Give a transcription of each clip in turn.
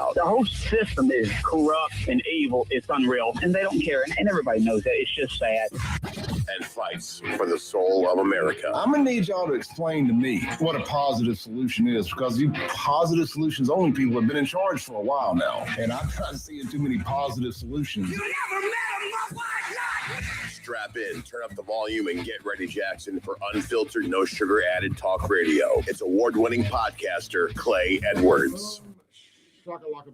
about. The whole system is corrupt and evil. It's unreal, and they don't care, and everybody knows that. It's just sad. And fights for the soul of America. I'm going to need y'all to explain to me what a positive solution is, because you positive solutions only people have been in charge for a while now, and I'm not seeing too many positive solutions. You never met a motherfucker! Strap in, turn up the volume, and get ready, Jackson, for unfiltered, no sugar added talk radio. It's award-winning podcaster Clay Edwards.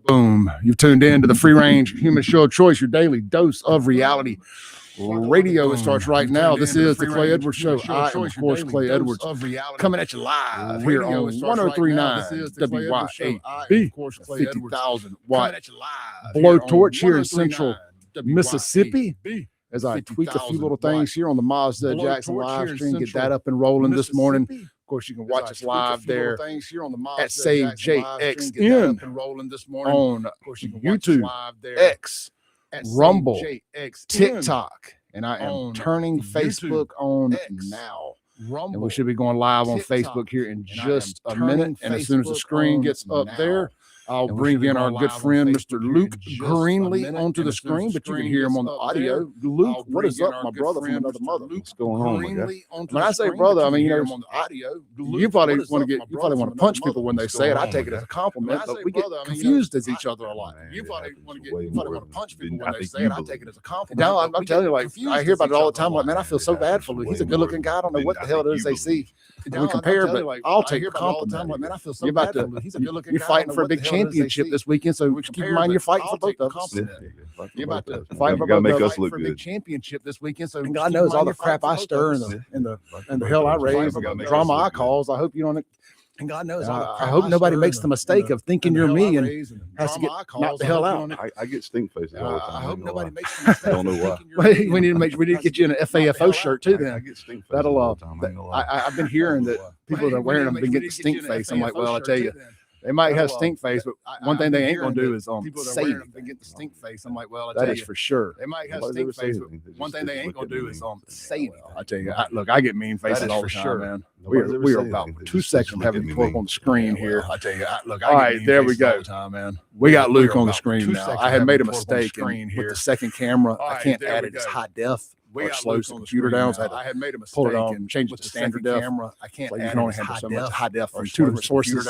Boom. You've tuned in to the Free Range Human Show of Choice, your daily dose of reality radio. It starts right now. This is the Clay Edwards Show. I am, of course, Clay Edwards, coming at you live here on 103.9 WYAB, 50,000 watt blowtorch here in central Mississippi. As I tweak a few little things here on the Mazda Jackson live stream, get that up and rolling this morning. Of course, you can watch us live there at Save JXN on YouTube, X, Rumble, TikTok, and I am turning Facebook on now. And we should be going live on Facebook here in just a minute. And as soon as the screen gets up there, I'll bring in our good friend, Mr. Luke Greenlee, onto the screen, but you can hear him on the audio. Luke, what is up, my brother from another mother? What's going on, my guy? When I say brother, I mean, you probably want to punch people when they say it. I take it as a compliment, but we get confused as each other a lot. You probably want to punch people when they say it. I take it as a compliment. Now, I'm telling you, like, I hear about it all the time. Like, man, I feel so bad for Luke. He's a good-looking guy. I don't know what the hell it is they see. We compare, but I'll take a compliment. Like, man, I feel so bad for Luke. He's a good-looking guy. You're fighting for a big championship this weekend, so keep in mind you're fighting for both of us. You're about to fight for a big championship this weekend, so God knows all the crap I stir and the hell I raise, and the drama I cause. I hope you don't. And God knows, I hope nobody makes the mistake of thinking you're me and has to get knocked the hell out. I get stink faces all the time. I hope nobody makes the mistake. I don't know why. We need to get you in an FAFO shirt too. Then I get stink faces that'll. all the time. I've been hearing that people that are wearing them been getting stink face. I'm like, well, I tell you. They might have stink face, but one thing they ain't gonna do is say anything. Get the stink face. I'm like, well, that is for sure. They might have stink face, but one thing they ain't gonna do is say anything. I tell you, look, I get mean faces all the time, man. We are about 2 seconds from having to pull up on the screen here. I tell you, look. All right, there we go, man. We got Luke on the screen now. I had made a mistake with the second camera. I can't add it as high def. Or slow the computer down. So I had made a mistake. Pull it on, change it to standard def. Camera. I can't. You can only handle so much high def from two different sources.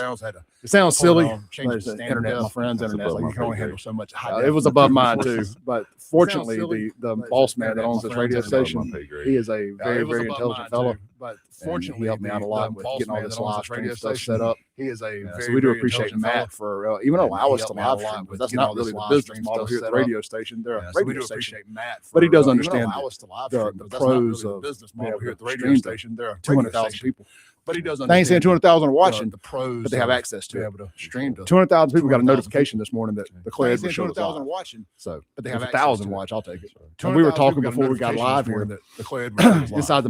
It sounds silly. Change the internet, my friend's internet. Like you can only handle so much high def. It was above mine too, but fortunately, the boss man that owns this radio station, he is a very, very intelligent fellow. But fortunately, he helped me out a lot with getting all this live stream stuff set up. He is a so we do appreciate Matt for even allow us to live stream, because that's not really the business model here at the radio station. They're a radio station, but he does understand the pros of business model here at the radio station. There are 200,000 people. But he does. They ain't saying 200,000 are watching the pros, but they have access to able to stream. 200,000 people got a notification this morning that the Clay Edwards Show is live. Watching, so but they have 1,000 watch. I'll take it. And we were talking before we got live here that the Clay Edwards inside the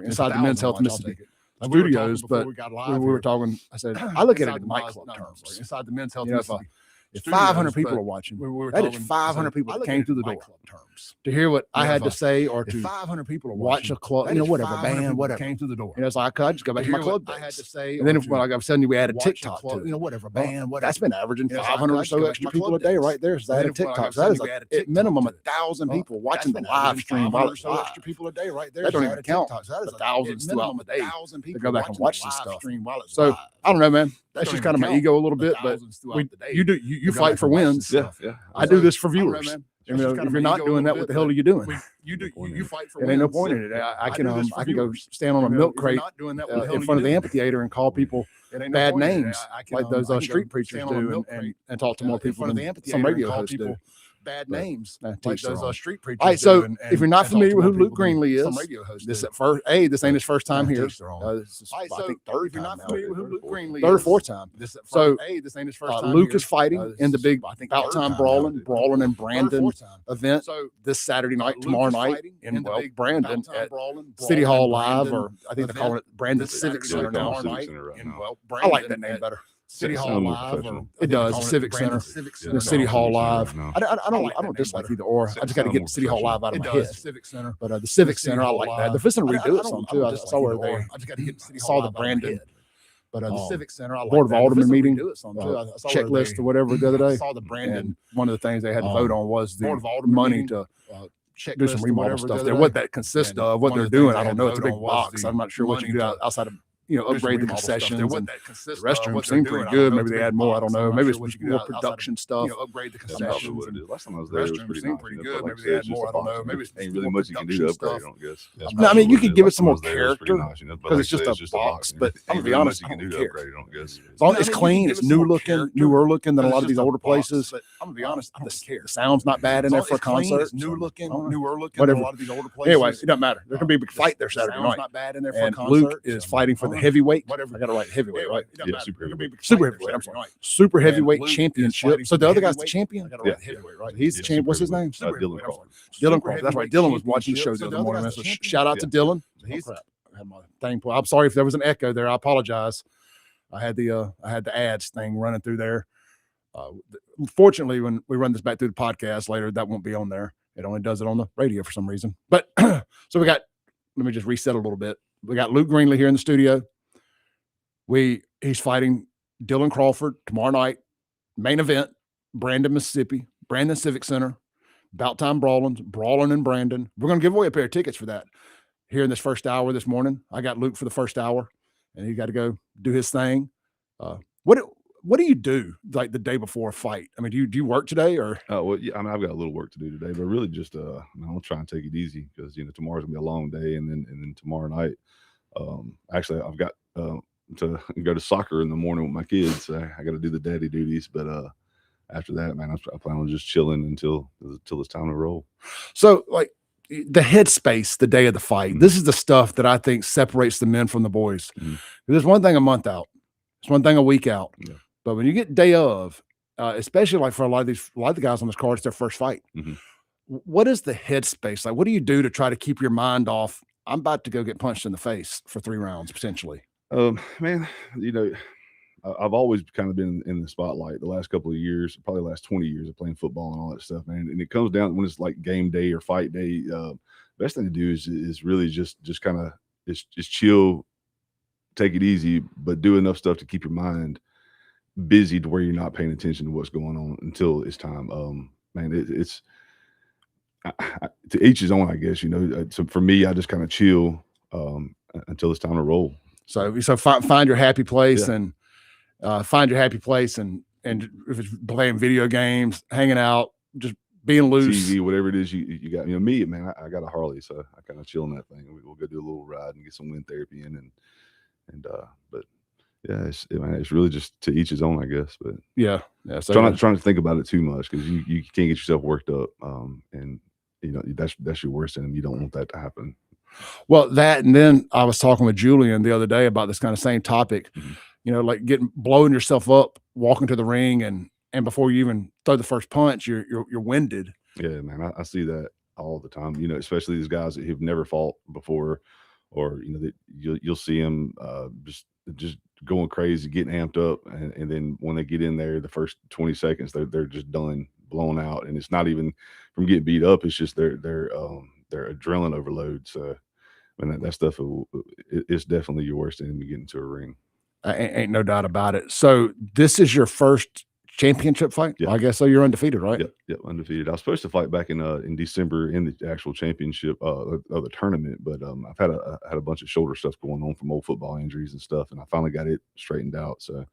inside the Men's Health Mississippi Studios. But we were talking. I said I look at it in nightclub terms. Inside the Men's Health Mississippi. If 500 people are watching, that is 500 people that came through the door to hear what I had to say, or to 500 people watch a club, whatever band, whatever came through the door. It's like I just go back to my club days. I had to say, and then like I was telling you, we added TikTok to whatever band, whatever. That's been averaging 500 or so extra people a day right there. So I added TikTok. So that is at minimum 1,000 people watching the live stream. Extra people a day right there. That don't even count the thousands throughout the day to go back and watch this stuff. So I don't know, man. That's just kind of my ego a little bit, but you fight for wins. Yeah. I do this for viewers. If you're not doing that, what the hell are you doing? You fight for wins. It ain't no point in it. I can go stand on a milk crate in front of the amphitheater and call people bad names like those street preachers do, and talk to more people than some radio hosts do. Bad names like those street preachers. All right, so if you're not familiar with who Luke Greenlee is, this ain't his first time here. This is, I think, third time now. Third or fourth time. So this ain't his first time. Luke is fighting in the big out-time brawling and Brandon event this Saturday night, tomorrow night in Brandon at City Hall Live, or I think they're calling it Brandon Civic Center tomorrow night. I like that name better. City Hall Live, or it does Civic Center, the City Hall Live. I don't dislike either or. I just got to get the City Hall Live out of my head. Civic Center, but the Civic Center, I like that. They're fixing to redo it some too. I saw where they saw the Brandon But the Civic Center, I Board of Alderman meeting, checklist or whatever the other day. I saw the Brandon. And one of the things they had to vote on was the Board of Alderman money meeting, to do some remodel stuff there. What that consists of, what they're doing, I don't know. It's a big box. I'm not sure what you can do outside of, upgrade the concessions. And the restrooms seem pretty good. Maybe they add more. I don't know. Maybe it's more production stuff. Upgrade the concessions. concessions. Last time I was there, it was pretty nice. Pretty good. Maybe they add more. I don't know. Maybe it's ain't really much you can do to upgrade. I don't guess. No, I mean you could give it some more character because it's just a box. But I'm gonna be honest, I don't care. As long as it's clean, it's newer looking than a lot of these older places. But I'm gonna be honest, I don't care. The sound's not bad in there for a concert. Newer looking than Whatever. a lot of these older places. Anyway, it doesn't matter. There's gonna be a big fight there Saturday night. Not bad in there for a And concert. Luke is fighting for the heavyweight. Whatever. I got to write heavyweight, right? Yeah, super heavyweight. Super heavyweight. I'm sorry. Super heavyweight championship. So the other guy's the champion. Yeah. Heavyweight, right? He's the champ. What's his name? Dylan Crawford. Dylan Crawford. That's right. Dylan was watching the show the other morning. So shout out to Dylan. I had my thing. I'm sorry if there was an echo there. I apologize. I had the ads thing running through there. Fortunately, when we run this back through the podcast later, that won't be on there. It only does it on the radio for some reason. But so let me just reset a little bit. We got Luke Greenley here in the studio. He's fighting Dylan Crawford tomorrow night. Main event, Brandon, Mississippi, Brandon Civic Center. About time brawling in Brandon. We're going to give away a pair of tickets for that here in this first hour this morning. I got Luke for the first hour, and he got to go do his thing. What do you do like the day before a fight? I mean, do you work today or? Well, yeah, I mean, I've got a little work to do today, but really just I'll try and take it easy because tomorrow's gonna be a long day, and then tomorrow night, actually, I've got to go to soccer in the morning with my kids. I got to do the daddy duties, but after that, man, I plan on just chilling until it's time to roll. So, like the headspace the day of the fight. Mm-hmm. This is the stuff that I think separates the men from the boys. Mm-hmm. There's one thing a month out. It's one thing a week out. Yeah. But when you get day of, especially like for a lot of the guys on this card, it's their first fight. Mm-hmm. What is the headspace like? What do you do to try to keep your mind off? I'm about to go get punched in the face for 3 rounds potentially. Man, I've always kind of been in the spotlight the last couple of years, probably the last 20 years of playing football and all that stuff, man. And it comes down when it's like game day or fight day. Best thing to do is really just kind of just chill, take it easy, but do enough stuff to keep your mind busy to where you're not paying attention to what's going on until it's time. Man, it's to each his own, I guess. So for me, I just kind of chill until it's time to roll. So find your happy place. Yeah. And find your happy place, and if it's playing video games, hanging out, just being loose, TV, whatever it is you got. Me, man, I got a Harley, so I kind of chill in that thing. We'll go do a little ride and get some wind therapy in, but yeah, it's really just to each his own, I guess. But yeah. So trying to think about it too much because you can't get yourself worked up, and that's your worst enemy. You don't want that to happen. Well, that, and then I was talking with Julian the other day about this kind of same topic. Mm-hmm. Like blowing yourself up, walking to the ring, and before you even throw the first punch, you're winded. Yeah, man, I see that all the time. Especially these guys that have never fought before, or that you'll see them just going crazy, getting amped up, and then when they get in there, the first 20 seconds they're just done, blown out, and it's not even from getting beat up. It's just their adrenaline overload. So, and that stuff it's definitely your worst enemy getting to a ring. Ain't no doubt about it. So this is your first championship fight? Yeah. I guess so. You're undefeated, right? Yep, undefeated. I was supposed to fight back in December in the actual championship of the tournament, but I've had a bunch of shoulder stuff going on from old football injuries and stuff, and I finally got it straightened out. So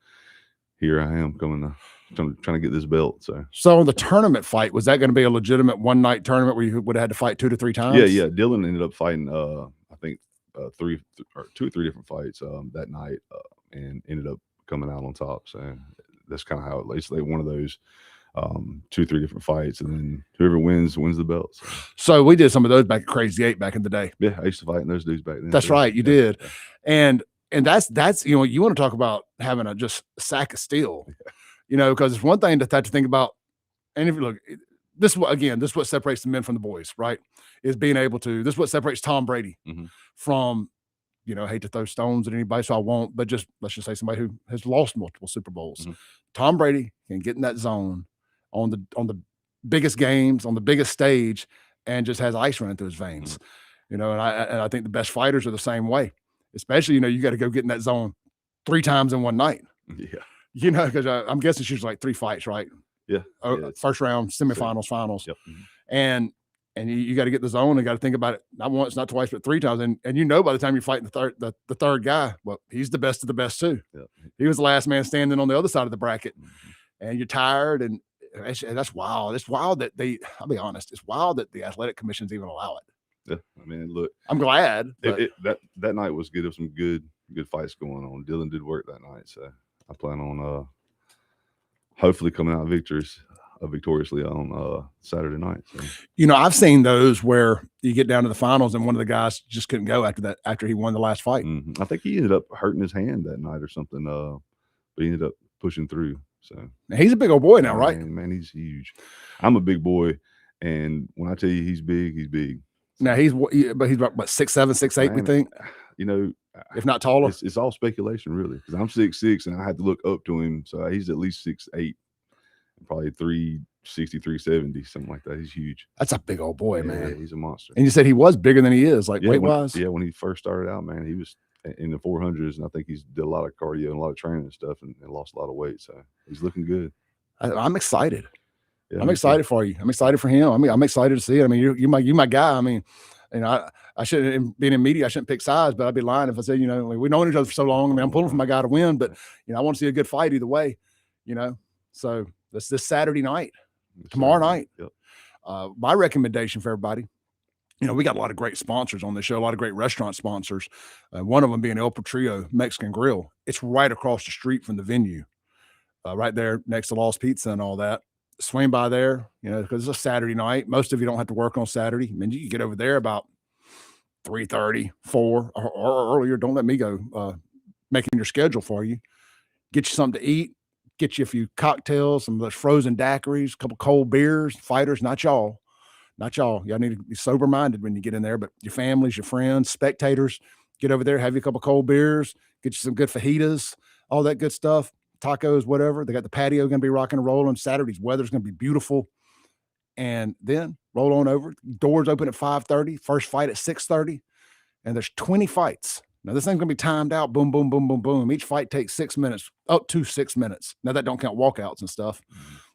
here I am trying to get this belt. So the tournament fight, was that going to be a legitimate one-night tournament where you would have had to fight 2 to 3 times? Yeah. Dylan ended up fighting I think 2 or 3 different fights that night, and ended up coming out on top. So that's kind of how it's like one of those 2 or 3 different fights, and then whoever wins the belt. So we did some of those back at Crazy 8 back in the day. Yeah, I used to fight in those dudes back then. That's right, you did. Yeah. And that's you want to talk about having a just sack of steel, because it's one thing to think about. And if you look, this is what separates the men from the boys, right? Is being able to. This is what separates Tom Brady from. I hate to throw stones at anybody, so I won't, but let's just say somebody who has lost multiple Super Bowls. Mm-hmm. Tom Brady can get in that zone on the biggest games, on the biggest stage, and just has ice running through his veins. Mm-hmm. And I think the best fighters are the same way. Especially, you got to go get in that zone 3 times in one night. Yeah. You know, because I'm guessing she's like 3 fights, right? Yeah. First round, semifinals, finals. Yep. And you got to get the zone and got to think about it not once, not twice, but 3 times. And you know, by the time you're fighting the third guy, well, he's the best of the best too. Yep. He was the last man standing on the other side of the bracket, and you're tired, and that's wild. It's wild that I'll be honest, it's wild that the athletic commissions even allow it. Yeah, I mean, look, I'm glad that night was good. There was some good fights going on. Dylan did work that night, so I plan on hopefully coming out victoriously on Saturday night. So. You know, I've seen those where you get down to the finals and one of the guys just couldn't go after he won the last fight. I think he ended up hurting his hand that night or something, but he ended up pushing through. So now, he's a big old boy now, right? Man, he's huge. I'm a big boy, and when I tell you he's big, he's big. So, now he's about what, 6'7", 6'8", we think. You know, if not taller. It's all speculation, really, because I'm 6'6", and I had to look up to him, so he's at least 6'8", probably 360, 370, something like that. He's huge. That's a big old boy, man. Yeah, he's a monster. And you said he was bigger than he is, like weight-wise? Yeah, when he first started out, man, he was in the 400s, and I think he's did a lot of cardio and a lot of training and stuff, and lost a lot of weight, so he's looking good. I'm excited. Yeah, I'm excited for you. I'm excited for him. I mean, I'm excited to see it. I mean, you my guy. I mean, you know, I shouldn't, being in media, I shouldn't pick sides, but I'd be lying if I said, you know, we've known each other for so long. I mean, I'm pulling for my guy to win, but, you know, I want to see a good fight either way, you know. So that's this Saturday night, tomorrow night. Yep. My recommendation for everybody, you know, we got a lot of great sponsors on this show, a lot of great restaurant sponsors. One of them being El Patrio Mexican Grill. It's right across the street from the venue, right there next to Lost Pizza and all that. Swing by there, you know, because it's a Saturday night. Most of you don't have to work on Saturday. I mean, you can get over there about 3:30, 4 or earlier. Don't let me go making your schedule for you. Get you something to eat. Get you a few cocktails, some of those frozen daiquiris, a couple cold beers. Fighters, not y'all. Y'all need to be sober-minded when you get in there, but your families, your friends, spectators, get over there, have you a couple cold beers, get you some good fajitas, all that good stuff. Tacos, whatever. They got the patio going to be rocking and rolling. Saturday's weather's going to be beautiful. And then roll on over. Doors open at 5:30. First fight at 6:30. And there's 20 fights. Now, this thing's going to be timed out. Boom, boom, boom, boom, boom. Each fight takes 6 minutes, up to 6 minutes. Now, that don't count walkouts and stuff.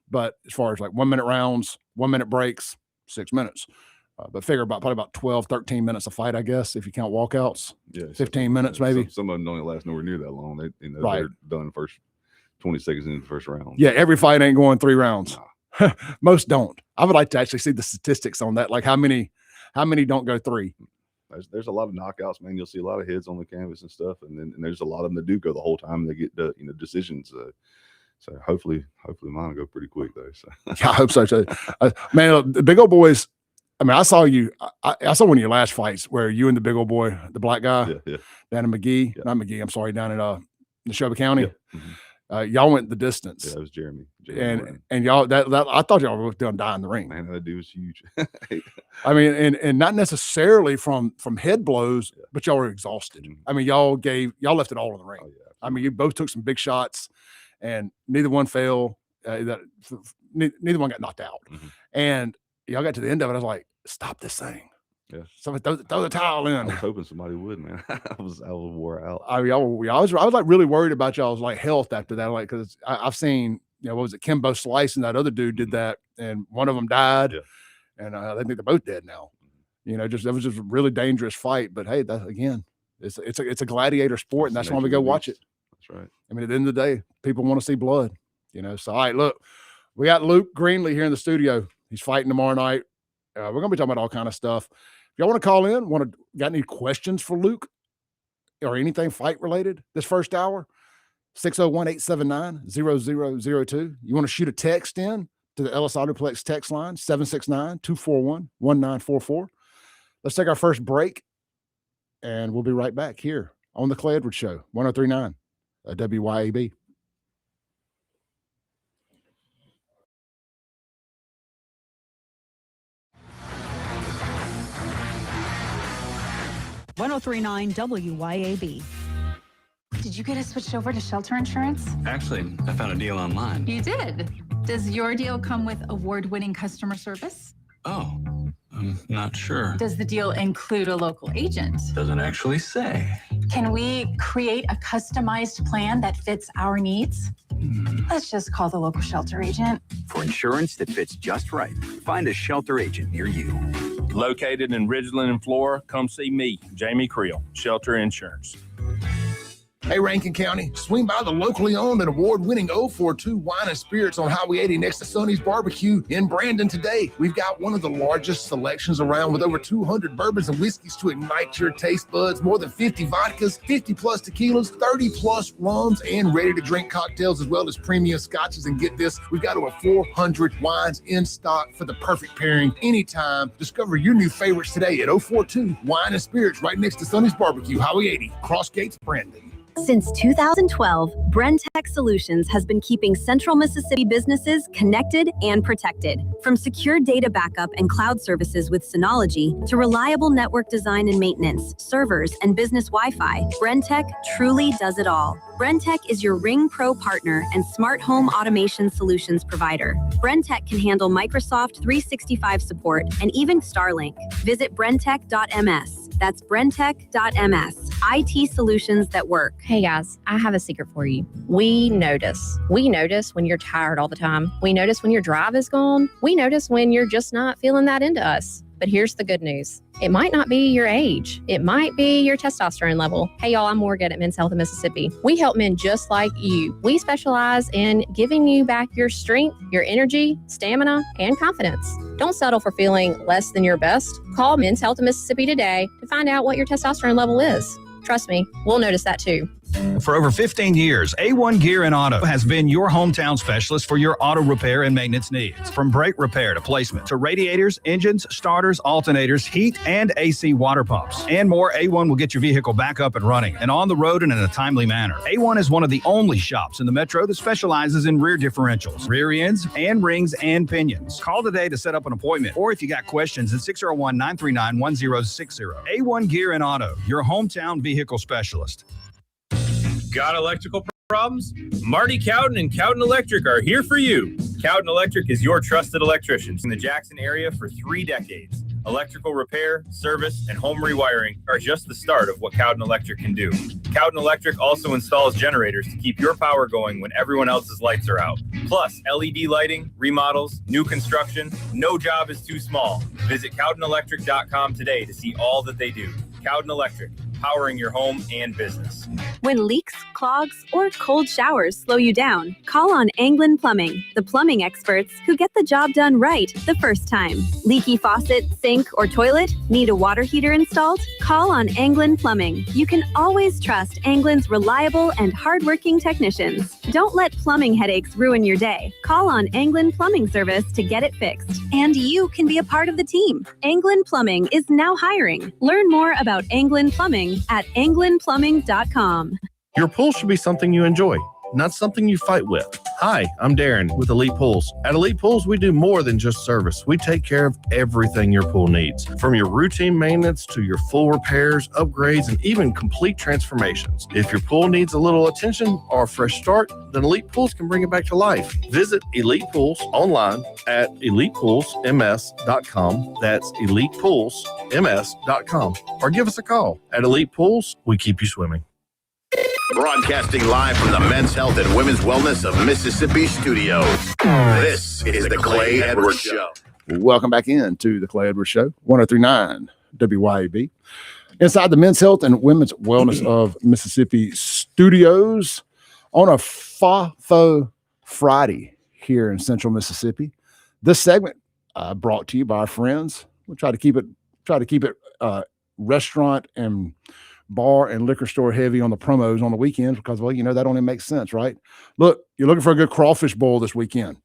But as far as like 1 minute rounds, 1 minute breaks, 6 minutes. But figure probably about 12, 13 minutes a fight, I guess, if you count walkouts. Yeah. 15 minutes maybe. Some of them don't last nowhere near that long. Right. They're done first 20 seconds in the first round. Yeah, every fight ain't going 3 rounds. Nah. Most don't. I would like to actually see the statistics on that. Like how many don't go 3? There's a lot of knockouts, man. You'll see a lot of heads on the canvas and stuff, and there's a lot of them that do go the whole time. And they get the decisions. So hopefully mine will go pretty quick though. So yeah, I hope so too. Man, the big old boys. I mean, I saw you. I saw one of your last fights where you and the big old boy, the black guy, down in McGee, not McGee. I'm sorry, down in Neshoba County. Yeah. Mm-hmm. Y'all went the distance. Yeah, it was Jeremy and y'all that I thought y'all were going to die in the ring. Man, that dude was huge. I mean, and not necessarily from head blows, but y'all were exhausted. Mm-hmm. I mean, y'all left it all in the ring. Oh, yeah, I mean, you both took some big shots, and neither one fell. Neither one got knocked out, and y'all got to the end of it. I was like, stop this thing. Yeah. Somebody throw the towel in. I was hoping somebody would, man. I was wore out. I was like really worried about y'all's like health after that. Like, cause I've seen, you know, what was it? Kimbo Slice and that other dude did that. And one of them died. Yeah. And I think they're both dead now, you know, that was just a really dangerous fight, but hey, that again, it's a gladiator sport, and that's why we go watch it. That's right. I mean, at the end of the day, people want to see blood, you know? So, all right, look, we got Luke Greenlee here in the studio. He's fighting tomorrow night. We're going to be talking about all kind of stuff. If y'all want to call in, got any questions for Luke or anything fight related this first hour, 601-879-0002. You want to shoot a text in to the Ellis Autoplex text line, 769-241-1944. Let's take our first break, and we'll be right back here on the Clay Edwards Show, 103.9 WYAB. .1039 WYAB. Did you get us switched over to shelter insurance? Actually, I found a deal online. You did? Does your deal come with award-winning customer service? Oh, I'm not sure. Does the deal include a local agent? Doesn't actually say. Can we create a customized plan that fits our needs? Let's just call the local shelter agent. For insurance that fits just right, find a shelter agent near you. Located in Ridgeland and Flora, come see me, Jamie Creel, Shelter Insurance. Hey, Rankin County, swing by the locally owned and award-winning 042 Wine and Spirits on Highway 80 next to Sonny's Barbecue in Brandon today. We've got one of the largest selections around with over 200 bourbons and whiskeys to ignite your taste buds, more than 50 vodkas, 50-plus tequilas, 30-plus rums, and ready-to-drink cocktails, as well as premium scotches. And get this, we've got over 400 wines in stock for the perfect pairing anytime. Discover your new favorites today at 042 Wine and Spirits right next to Sonny's Barbecue, Highway 80, Cross Gates, Brandon. Since 2012, Brentech Solutions has been keeping Central Mississippi businesses connected and protected. From secure data backup and cloud services with Synology to reliable network design and maintenance, servers, and business Wi-Fi, Brentech truly does it all. Brentech is your Ring Pro partner and smart home automation solutions provider. Brentech can handle Microsoft 365 support and even Starlink. Visit brentech.ms. That's brentech.ms. IT solutions that work. Hey guys, I have a secret for you. We notice. We notice when you're tired all the time. We notice when your drive is gone. We notice when you're just not feeling that into us. But here's the good news. It might not be your age. It might be your testosterone level. Hey y'all, I'm Morgan at Men's Health in Mississippi. We help men just like you. We specialize in giving you back your strength, your energy, stamina, and confidence. Don't settle for feeling less than your best. Call Men's Health in Mississippi today to find out what your testosterone level is. Trust me, we'll notice that too. For over 15 years, A1 Gear and Auto has been your hometown specialist for your auto repair and maintenance needs. From brake repair to placement to radiators, engines, starters, alternators, heat, and AC water pumps, and more, A1 will get your vehicle back up and running and on the road and in a timely manner. A1 is one of the only shops in the metro that specializes in rear differentials, rear ends, and rings and pinions. Call today to set up an appointment, or if you got questions, at 601-939-1060. A1 Gear and Auto, your hometown vehicle specialist. Got electrical problems? Marty Cowden and Cowden Electric are here for you. Cowden Electric is your trusted electricians in the Jackson area for 3 decades. Electrical repair, service, and home rewiring are just the start of what Cowden Electric can do. Cowden Electric also installs generators to keep your power going when everyone else's lights are out. Plus, LED lighting, remodels, new construction, no job is too small. Visit CowdenElectric.com today to see all that they do. Cowden Electric, powering your home and business. When leaks, clogs, or cold showers slow you down, call on Anglin Plumbing, the plumbing experts who get the job done right the first time. Leaky faucet, sink, or toilet? Need a water heater installed? Call on Anglin Plumbing. You can always trust Anglin's reliable and hardworking technicians. Don't let plumbing headaches ruin your day. Call on Anglin Plumbing Service to get it fixed. And you can be a part of the team. Anglin Plumbing is now hiring. Learn more about Anglin Plumbing at anglinplumbing.com. Your pool should be something you enjoy, not something you fight with. Hi, I'm Darren with Elite Pools. At Elite Pools, we do more than just service. We take care of everything your pool needs, from your routine maintenance to your full repairs, upgrades, and even complete transformations. If your pool needs a little attention or a fresh start, then Elite Pools can bring it back to life. Visit Elite Pools online at elitepoolsms.com. That's elitepoolsms.com. Or give us a call. At Elite Pools, we keep you swimming. Broadcasting live from the Men's Health and Women's Wellness of Mississippi studios. This is the Clay Edwards Show. Welcome back in to the Clay Edwards Show, 103.9 WYAB. Inside the Men's Health and Women's Wellness of Mississippi studios on a FAFO Friday here in Central Mississippi. This segment brought to you by our friends. We'll try to keep it restaurant and bar and liquor store heavy on the promos on the weekends because, well, you know, that only makes sense, right? Look, you're looking for a good crawfish bowl this weekend.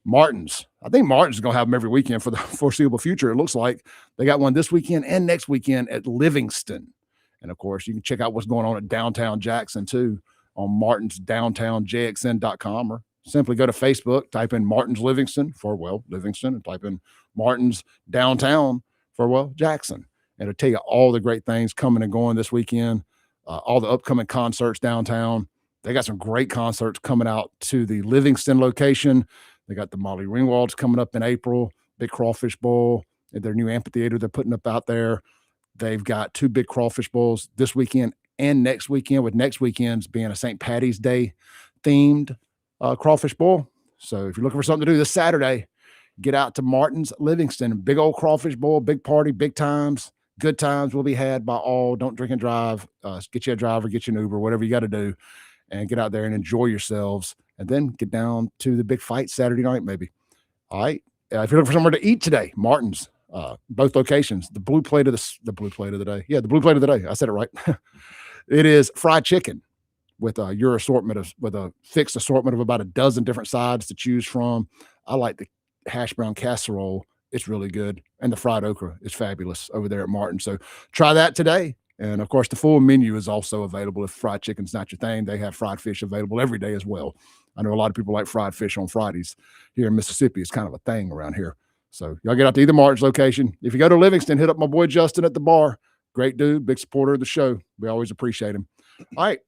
Martin's. I think Martin's is going to have them every weekend for the foreseeable future. It looks like they got one this weekend and next weekend at Livingston. And, of course, you can check out what's going on at downtown Jackson, too, on martinsdowntownjxn.com, or simply go to Facebook, type in Martin's Livingston for, well, Livingston, and type in Martin's Downtown for, well, Jackson. And it'll tell you all the great things coming and going this weekend, all the upcoming concerts downtown. They got some great concerts coming out to the Livingston location. They got the Molly Ringwalds coming up in April, Big Crawfish Bowl, and their new amphitheater they're putting up out there. They've got 2 big crawfish bowls this weekend and next weekend, with next weekend's being a St. Patty's Day themed crawfish boil. So if you're looking for something to do this Saturday, get out to Martin's Livingston. Big old crawfish boil, big party, big times. Good times will be had by all. Don't drink and drive. Get you a driver, get you an Uber, whatever you got to do, and get out there and enjoy yourselves. And then get down to the big fight Saturday night, maybe. All right. If you're looking for somewhere to eat today, Martin's, both locations. The blue plate of the blue plate of the day. Yeah, the blue plate of the day. I said it right. It is fried chicken with your assortment with a fixed assortment of about a dozen different sides to choose from. I like the hash brown casserole. It's really good. And the fried okra is fabulous over there at Martin. So try that today. And of course, the full menu is also available. If fried chicken's not your thing, they have fried fish available every day as well. I know a lot of people like fried fish on Fridays here in Mississippi. It's kind of a thing around here. So y'all get out to either Martin's location. If you go to Livingston, hit up my boy Justin at the bar. Great dude, big supporter of the show. We always appreciate him. All right.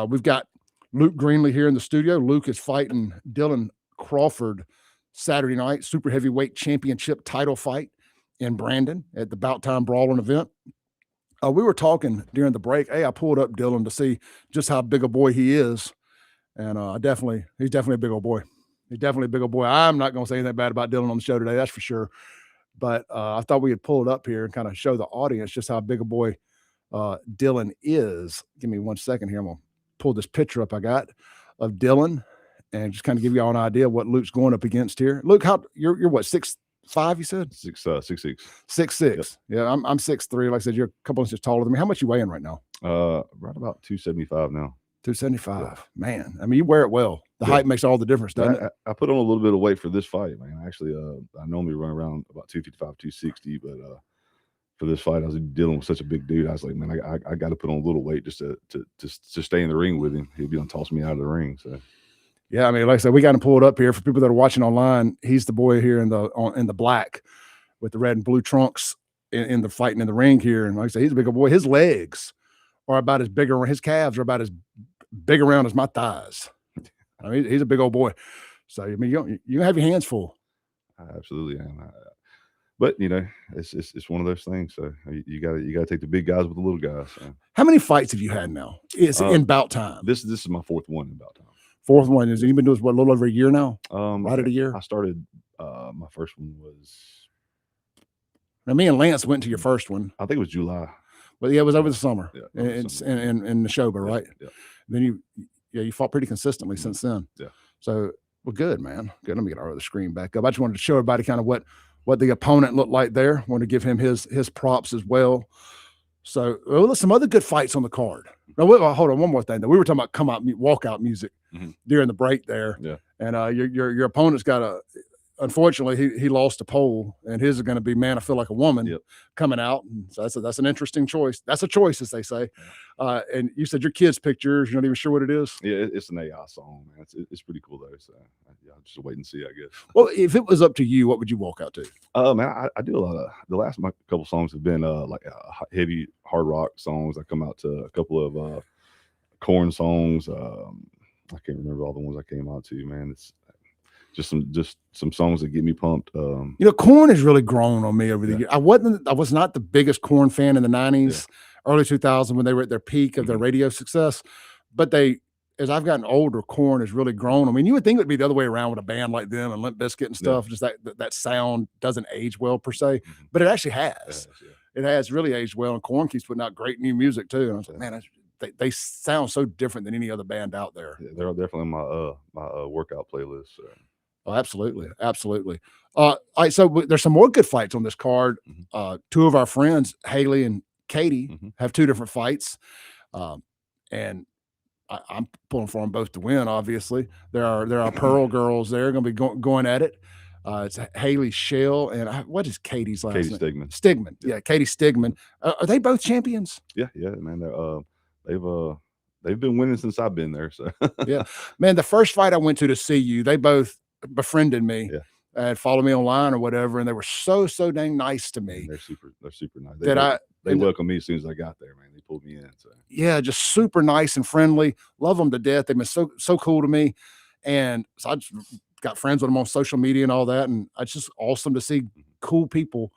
We've got Luke Greenlee here in the studio. Luke is fighting Dylan Crawford Saturday night, super heavyweight championship title fight in Brandon at the Bout Time Brawling event. We were talking during the break. Hey, I pulled up Dylan to see just how big a boy he is. And he's definitely a big old boy. He's definitely a big old boy. I'm not going to say anything bad about Dylan on the show today. That's for sure. But I thought we could pull it up here and kind of show the audience just how big a boy Dylan is. Give me 1 second here. I'm going to pull this picture up I got of Dylan and just kind of give you all an idea of what Luke's going up against here. Luke, you're what, 6'5", you said? 6'6". 6'6". Yep. Yeah, I'm 6'3". Like I said, you're a couple inches taller than me. How much you weighing right now? Right about 275 now. 275. Yeah. Man, I mean, you wear it well. The height makes all the difference, doesn't it? I put on a little bit of weight for this fight, man. Actually, I normally run around about 255, 260, but for this fight, I was dealing with such a big dude. I was like, man, I got to put on a little weight just to stay in the ring with him. He'll be on tossing me out of the ring. So, yeah, I mean, like I said, we got him pulled up here for people that are watching online. He's the boy here in the black with the red and blue trunks in the fighting in the ring here. And like I said, he's a big boy. His legs are about as big around. His calves are about as big around as my thighs. I mean, he's a big old boy. So I mean, you have your hands full. I absolutely am. But you know, it's one of those things. So you gotta take the big guys with the little guys. So. How many fights have you had now? Is in Bout Time? This is my fourth one in Bout Time. Fourth one. Is you been doing what, a little over a year now? Right at a year. I started. My first one was. Now me and Lance went to your first one. I think it was July. But yeah, it was over the summer. Yeah, it's in the Neshoba, right? Yeah. Then you fought pretty consistently since then. Yeah. So well, good, man. Good. Let me get our other screen back up. I just wanted to show everybody kind of what the opponent looked like there. Want to give him his props as well. So there's some other good fights on the card. Now, hold on, one more thing. Though. We were talking about walkout music during the break there. Yeah. And your opponent's got unfortunately, he lost a poll, and his is going to be "Man, I Feel Like a Woman" coming out. And so that's an interesting choice. That's a choice, as they say. And you said your kid's pictures. You're not even sure what it is. Yeah, it's an AI song, man. It's pretty cool though. So yeah, I'll just wait and see, I guess. Well, if it was up to you, what would you walk out to? Man, I do a lot of my couple songs have been like heavy hard rock songs. I come out to a couple of Korn songs. I can't remember all the ones I came out to, man. It's just some songs that get me pumped. Korn has really grown on me over the years. I was not the biggest Korn fan in the 90s, early 2000s when they were at their peak of their radio success. But as I've gotten older, Korn has really grown. I mean, you would think it would be the other way around with a band like them and Limp Bizkit and stuff. Just that sound doesn't age well per se, but it actually has. It has really aged well, and Korn keeps putting out great new music too. And I was like, man, they sound so different than any other band out there. Yeah, they're definitely on my workout playlist. So. Oh, absolutely. Absolutely. All right. So there's some more good fights on this card. Two of our friends, Haley and Katie, have two different fights. And I'm pulling for them both to win, obviously. There are Pearl girls there going to be going at it. It's Haley Shell and what is Katie's last name? Katie Stigman. Stigman. Yeah, Katie Stigman. Are they both champions? Yeah, man. They've been winning since I've been there. So yeah. Man, the first fight I went to see you, they both befriended me and followed me online or whatever, and they were so dang nice to me. They're super nice. They welcomed me as soon as I got there, man. They pulled me in. So yeah, just super nice and friendly. Love them to death. They've been so cool to me, and so I just got friends with them on social media and all that, and it's just awesome to see cool people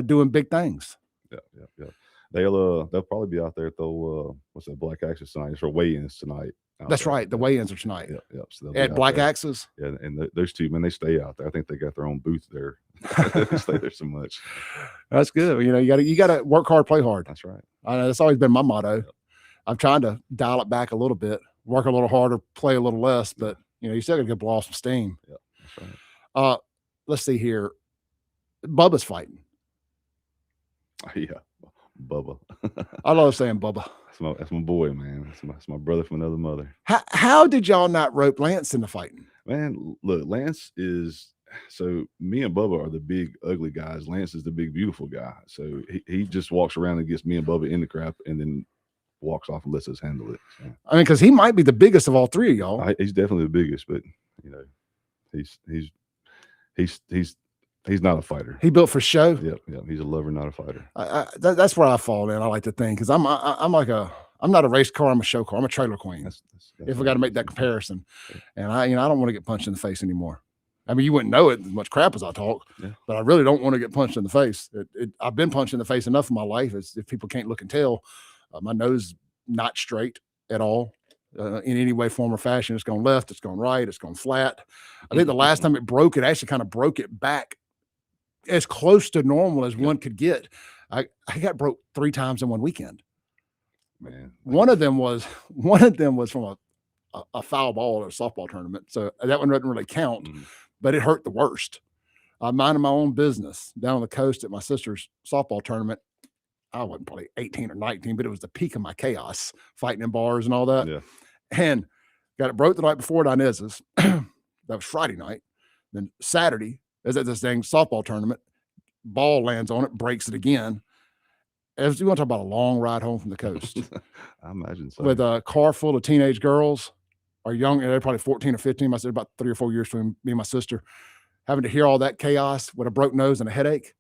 doing big things. Yeah. They'll probably be out there at the what's that, Black Axis tonight? It's for weigh-ins tonight. That's right. The weigh-ins are tonight. Yep. So at Black Axis. Yeah, and those two, man, they stay out there. I think they got their own booth there. They stay there so much. That's good. You got to work hard, play hard. That's right. I know that's always been my motto. Yep. I'm trying to dial it back a little bit, work a little harder, play a little less, but you still got to blow off some steam. Yeah, that's right. Let's see here. Bubba's fighting. Yeah, Bubba. I love saying Bubba. That's my boy, man. That's my brother from another mother. How did y'all not rope Lance into fighting? Man, look, Lance is so me and Bubba are the big ugly guys. Lance is the big beautiful guy. So he just walks around and gets me and Bubba in the crap, and then walks off and lets us handle it. So. I mean, because he might be the biggest of all three of y'all. He's definitely the biggest, but he's not a fighter. He built for show. Yep. He's a lover, not a fighder. That's where I fall in. I like to think because I'm not a race car. I'm a show car. I'm a trailer queen. That's if we got to make that comparison, and I don't want to get punched in the face anymore. I mean, you wouldn't know it as much crap as I talk, but I really don't want to get punched in the face. I've been punched in the face enough in my life. If people can't look and tell, my nose not straight at all. In any way, form, or fashion. It's going left, it's going right, it's going flat. I think the last time it broke, it actually kind of broke it back as close to normal as one could get. I got broke 3 times in one weekend. Man, one of them was from a foul ball at a softball tournament, so that one doesn't really count. But it hurt the worst. I'm minding my own business down on the coast at my sister's softball tournament. I wasn't probably 18 or 19, but it was the peak of my chaos, fighting in bars and all that. Yeah. And got it broke the night before at Inez's. That was Friday night. Then Saturday, is at this dang softball tournament. Ball lands on it, breaks it again. As you want to talk about a long ride home from the coast. I imagine so. With a car full of teenage girls, or young, they're probably 14 or 15. I said about 3 or 4 years between me and my sister. Having to hear all that chaos with a broke nose and a headache.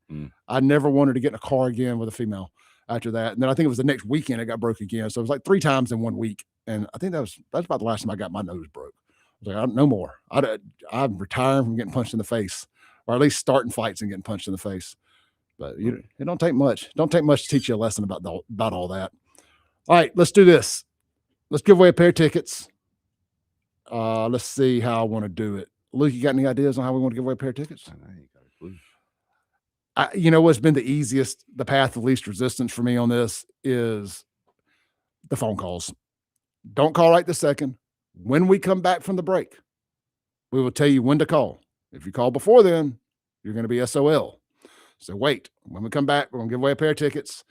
I never wanted to get in a car again with a female after that. And then I think it was the next weekend it got broke again. So it was like 3 times in 1 week. And I think that's about the last time I got my nose broke. I was like, no more. I'm retiring from getting punched in the face, or at least starting fights and getting punched in the face. But it don't take much. Don't take much to teach you a lesson about all that. All right, let's do this. Let's give away a pair of tickets. Let's see how I want to do it. Luke, you got any ideas on how we want to give away a pair of tickets? I ain't got a clue. You know what's been the easiest, the path of least resistance for me on this is the phone calls. Don't call right this second. When we come back from the break, we will tell you when to call. If you call before then, you're going to be SOL. So wait. When we come back, we're going to give away a pair of tickets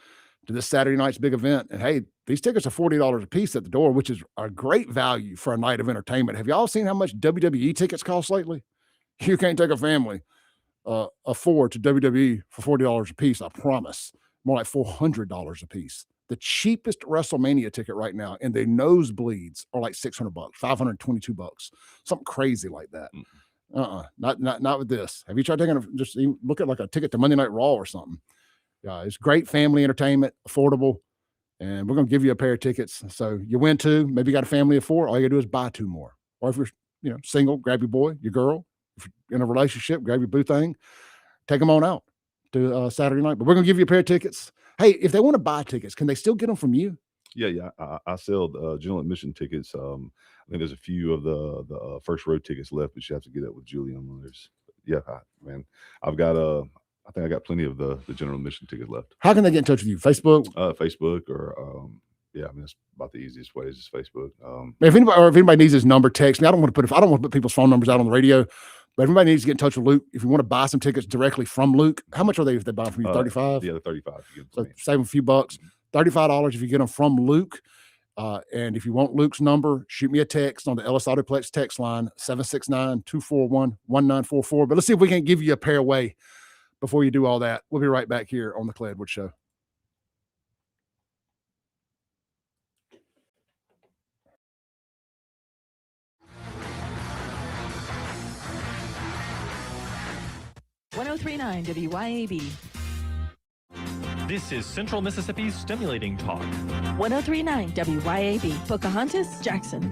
to this Saturday night's big event. And hey, these tickets are $40 a piece at the door, which is a great value for a night of entertainment. Have y'all seen how much WWE tickets cost lately? You can't take a family of 4 to WWE for $40 a piece, I promise. More like $400 a piece. The cheapest WrestleMania ticket right now, and the nosebleeds are like $600, $522, something crazy like that. Not with this. Have you tried just look at like a ticket to Monday Night Raw or something? Yeah, it's great family entertainment, affordable, and we're gonna give you a pair of tickets. So you win 2, maybe you got a family of 4. All you gotta do is buy 2 more. Or if you're single, grab your boy, your girl. If you're in a relationship, grab your boo thing, take them on out to Saturday night. But we're gonna give you a pair of tickets. Hey, if they want to buy tickets, can they still get them from you? Yeah. I sell general admission tickets. I think there's a few of the first row tickets left, but you have to get up with Julie on those. Yeah, man, I've got I think I got plenty of the general admission tickets left. How can they get in touch with you? Facebook? Facebook or yeah, I mean that's about the easiest way is just Facebook. If anybody needs his number, text me. I don't want to put people's phone numbers out on the radio. But everybody needs to get in touch with Luke. If you want to buy some tickets directly from Luke, how much are they if they buy them from you? $35? Yeah, they're $35. So save them a few bucks. $35 if you get them from Luke. And if you want Luke's number, shoot me a text on the Ellis Autoplex text line, 769-241-1944. But let's see if we can give you a pair away before you do all that. We'll be right back here on the Clay Edwards Show. .1039 WYAB. This is Central Mississippi's Stimulating Talk. 1039 WYAB. Pocahontas, Jackson.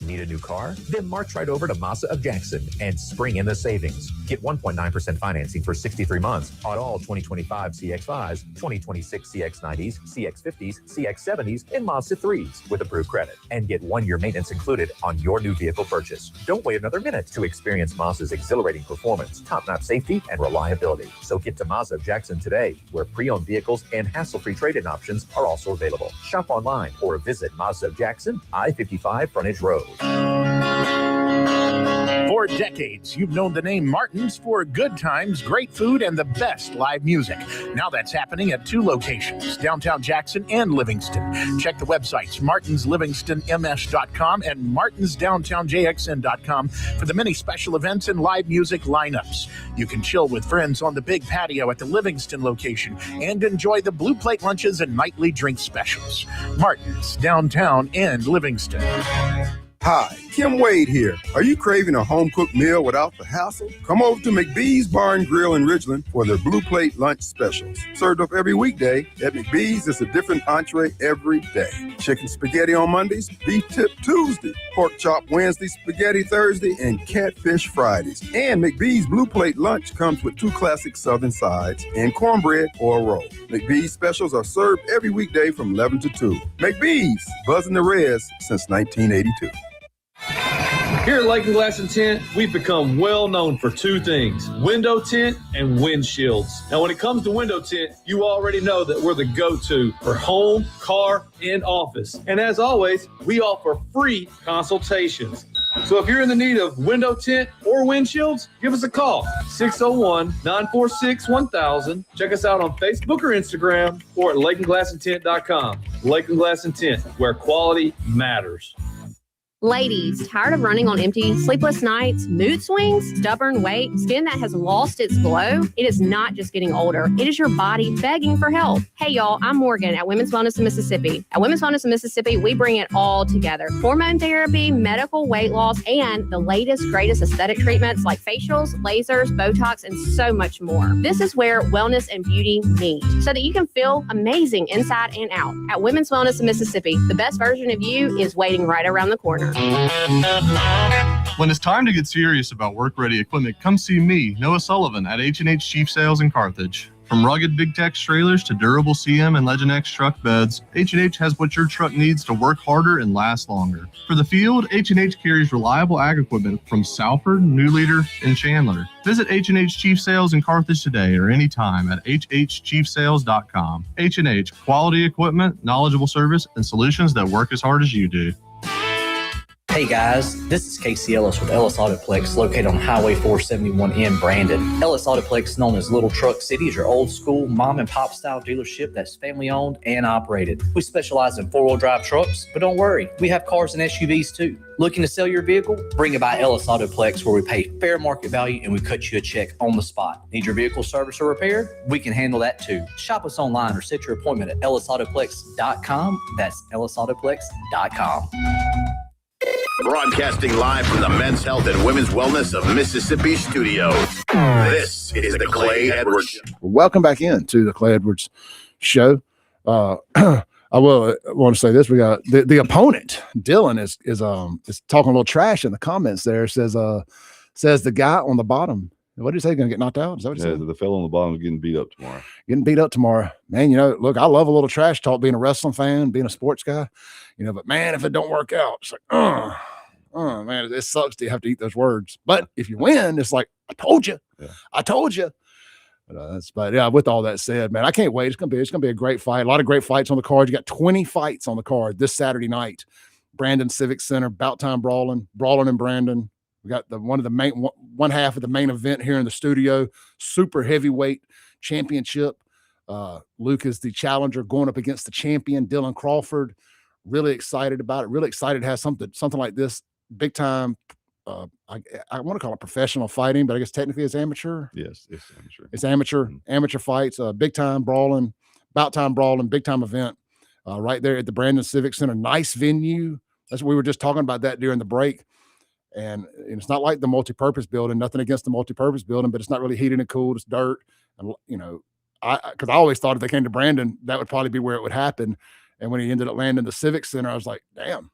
Need a new car? Then march right over to Mazda of Jackson and spring in the savings. Get 1.9% financing for 63 months on all 2025 CX-5s, 2026 CX-90s, CX-50s, CX-70s, and Mazda 3s with approved credit. And get 1-year maintenance included on your new vehicle purchase. Don't wait another minute to experience Mazda's exhilarating performance, top-notch safety, and reliability. So get to Mazda of Jackson today, where pre-owned vehicles and hassle-free trade-in options are also available. Shop online or visit Mazda of Jackson, I-55 Frontage Road. For decades, you've known the name Martin's for good times, great food, and the best live music. Now that's happening at 2 locations, downtown Jackson and Livingston. Check the websites martinslivingstonms.com and martinsdowntownjxn.com for the many special events and live music lineups. You can chill with friends on the big patio at the Livingston location and enjoy the blue plate lunches and nightly drink specials. Martin's, downtown and Livingston. Hi, Kim Wade here. Are you craving a home-cooked meal without the hassle? Come over to McBee's Bar and Grill in Ridgeland for their Blue Plate lunch specials. Served up every weekday, at McBee's is a different entree every day. Chicken spaghetti on Mondays, beef tip Tuesday, pork chop Wednesday, spaghetti Thursday, and catfish Fridays. And McBee's Blue Plate lunch comes with 2 classic southern sides and cornbread or a roll. McBee's specials are served every weekday from 11 to 2. McBee's, buzzing the res since 1982. Here at Lake and Glass and Tint, we've become well known for 2 things: window tint and windshields. Now, when it comes to window tint, you already know that we're the go-to for home, car, and office. And as always, we offer free consultations. So if you're in the need of window tint or windshields, give us a call, 601-946-1000. Check us out on Facebook or Instagram or at lakeandglassandtint.com. Lake and Glass and Tint, where quality matters. Ladies, tired of running on empty, sleepless nights, mood swings, stubborn weight, skin that has lost its glow? It is not just getting older. It is your body begging for help. Hey, y'all, I'm Morgan at Women's Wellness in Mississippi. At Women's Wellness in Mississippi, we bring it all together. Hormone therapy, medical weight loss, and the latest, greatest aesthetic treatments like facials, lasers, Botox, and so much more. This is where wellness and beauty meet so that you can feel amazing inside and out. At Women's Wellness in Mississippi, the best version of you is waiting right around the corner. When it's time to get serious about work-ready equipment, come see me, Noah Sullivan, at H&H Chief Sales in Carthage. From rugged Big Tex trailers to durable CM and Legend X truck beds, H&H has what your truck needs to work harder and last longer. For the field, H&H carries reliable ag equipment from Salford, New Leader, and Chandler. Visit H&H Chief Sales in Carthage today or anytime at hhchiefsales.com. H&H, quality equipment, knowledgeable service, and solutions that work as hard as you do. Hey guys, this is Casey Ellis with Ellis Autoplex, located on Highway 471 in Brandon. Ellis Autoplex, known as Little Truck City, is your old school mom and pop style dealership that's family owned and operated. We specialize in 4-wheel drive trucks, but don't worry, we have cars and SUVs too. Looking to sell your vehicle? Bring it by Ellis Autoplex, where we pay fair market value and we cut you a check on the spot. Need your vehicle service or repaired? We can handle that too. Shop us online or set your appointment at ellisautoplex.com. That's ellisautoplex.com. Broadcasting live from the Men's Health and Women's Wellness of Mississippi studios. This is the Clay Edwards Show. Welcome back into the Clay Edwards Show. I want to say this: we got the opponent, Dylan, is talking a little trash in the comments. There says the guy on the bottom. What did he say? Going to get knocked out? Is that what he said? The fellow on the bottom is getting beat up tomorrow. Getting beat up tomorrow, man. You know, look, I love a little trash talk. Being a wrestling fan, being a sports guy, you know. But man, if it don't work out, it's like, man, it sucks to have to eat those words. But if you win, it's like, I told you, I told you. But yeah, with all that said, man, I can't wait. It's gonna be a great fight. A lot of great fights on the card. You got 20 fights on the card this Saturday night. Brandon Civic Center, About Time Brawling in Brandon. We got one half of the main event here in the studio. Super heavyweight championship. Luke is the challenger going up against the champion, Dylan Crawford. Really excited about it. Really excited to have something like this big time. I want to call it professional fighting, but I guess technically it's amateur. Yes, it's amateur. It's amateur, amateur fights, big time brawling, About Time Brawling, big time event right there at the Brandon Civic Center. Nice venue. We were just talking about that during the break. And it's not like the multi-purpose building, nothing against the multi-purpose building, but it's not really heated and cooled. It's dirt. And, you know, because I always thought if they came to Brandon, that would probably be where it would happen. And when he ended up landing the Civic Center, I was like, damn,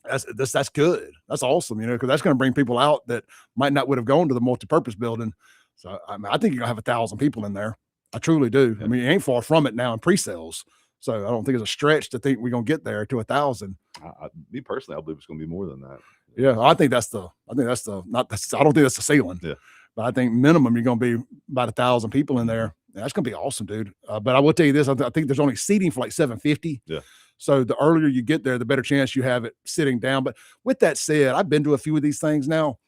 That's good. That's awesome, because that's going to bring people out that might not would have gone to the multipurpose building. So I think you're going to have 1,000 people in there. I truly do. I mean, you ain't far from it now in pre-sales. So I don't think it's a stretch to think we're going to get there to 1,000. Me personally, I believe it's going to be more than that. Yeah, I don't think that's the ceiling. Yeah. But I think minimum you're going to be about 1,000 people in there. And that's going to be awesome, dude. But I will tell you this, I think there's only seating for like 750. Yeah. So the earlier you get there, the better chance you have it sitting down. But with that said, I've been to a few of these things now,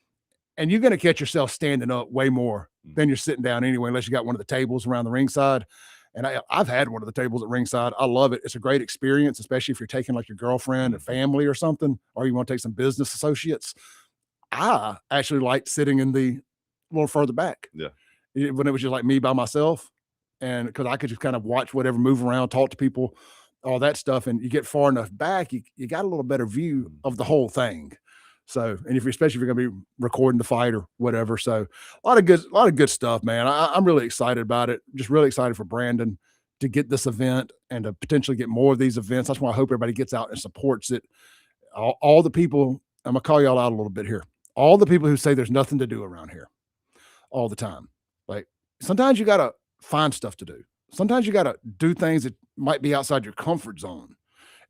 and you're going to catch yourself standing up way more than you're sitting down anyway, unless you got one of the tables around the ringside. And I've had one of the tables at ringside. I love it. It's a great experience, especially if you're taking like your girlfriend and family or something, or you want to take some business associates. I actually liked sitting in the a little further back. Yeah. When it was just like me by myself, and because I could just kind of watch whatever, move around, talk to people, all that stuff. And you get far enough back, you got a little better view of the whole thing. So, and especially if you're going to be recording the fight or whatever. So a lot of good stuff, man. I'm really excited about it. Just really excited for Brandon to get this event and to potentially get more of these events. That's why I hope everybody gets out and supports it. All the people, I'm going to call y'all out a little bit here. All the people who say there's nothing to do around here all the time. Like sometimes you got to find stuff to do. Sometimes you got to do things that might be outside your comfort zone.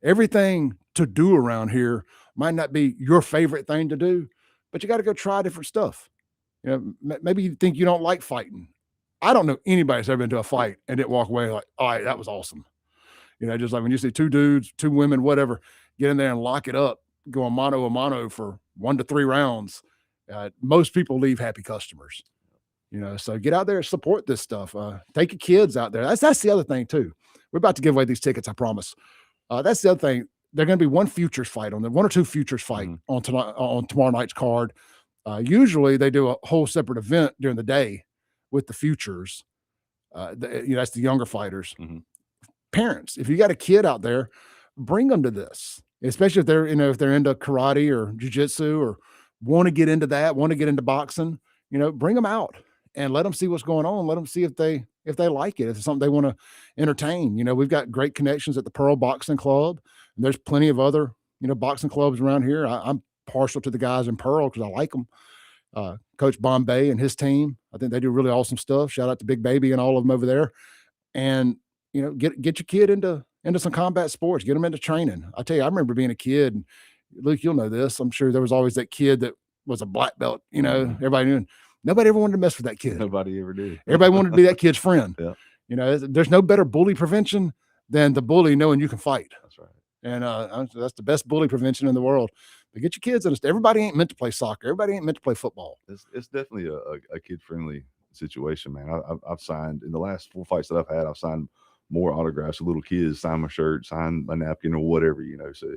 Everything to do around here might not be your favorite thing to do, but you got to go try different stuff. Maybe you think you don't like fighting. I don't know anybody that's ever been to a fight and didn't walk away like, all right, that was awesome. Just like when you see two dudes, two women, whatever, get in there and lock it up, go mano a mano for 1 to 3 rounds. Most people leave happy customers. So get out there and support this stuff. Take your kids out there. That's the other thing too. We're about to give away these tickets, I promise. That's the other thing. They're going to be one futures fight on there, 1 or 2 futures fight on tomorrow night's card. Usually they do a whole separate event during the day with the futures. That's the younger fighters. Parents, if you got a kid out there, bring them to this, especially if they're into karate or jiu-jitsu or want to get into that, want to get into boxing, bring them out and let them see what's going on. Let them see if they like it, if it's something they want to entertain. We've got great connections at the Pearl Boxing Club. And there's plenty of other, boxing clubs around here. I'm partial to the guys in Pearl because I like them. Coach Bombay and his team, I think they do really awesome stuff. Shout out to Big Baby and all of them over there. And, get your kid into some combat sports, get them into training. I tell you, I remember being a kid, and Luke, you'll know this. I'm sure there was always that kid that was a black belt, everybody knew. Nobody ever wanted to mess with that kid. Nobody ever did. Everybody wanted to be that kid's friend. Yeah. There's no better bully prevention than the bully knowing you can fight. That's right. And that's the best bully prevention in the world. But get your kids in. Everybody ain't meant to play soccer. Everybody ain't meant to play football. It's definitely a kid-friendly situation, man. I've signed in the last 4 fights that I've had. I've signed more autographs of little kids, sign my shirt, sign a napkin or whatever, So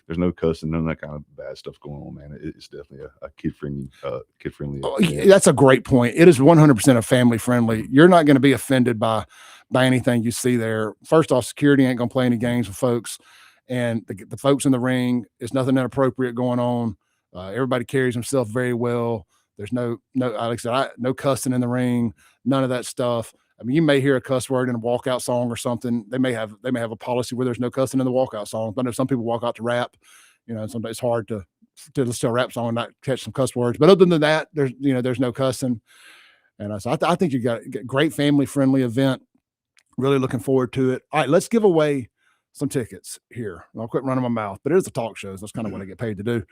there's no cussing, none of that kind of bad stuff going on, man. It's definitely a kid-friendly. That's a great point. It is 100% a family-friendly. You're not going to be offended by anything you see there. First off, security ain't going to play any games with folks. And the folks in the ring, it's nothing inappropriate going on. Everybody carries himself very well. There's no, like I said, no cussing in the ring, none of that stuff. I mean, you may hear a cuss word in a walkout song or something. They may have a policy where there's no cussing in the walkout song. But I know some people walk out to rap. Sometimes it's hard to listen to a rap song and not catch some cuss words. But other than that, there's no cussing. And so I think you got a great family-friendly event. Really looking forward to it. All right, let's give away some tickets here. I'll quit running my mouth, but it is a talk show. So that's kind of what I get paid to do.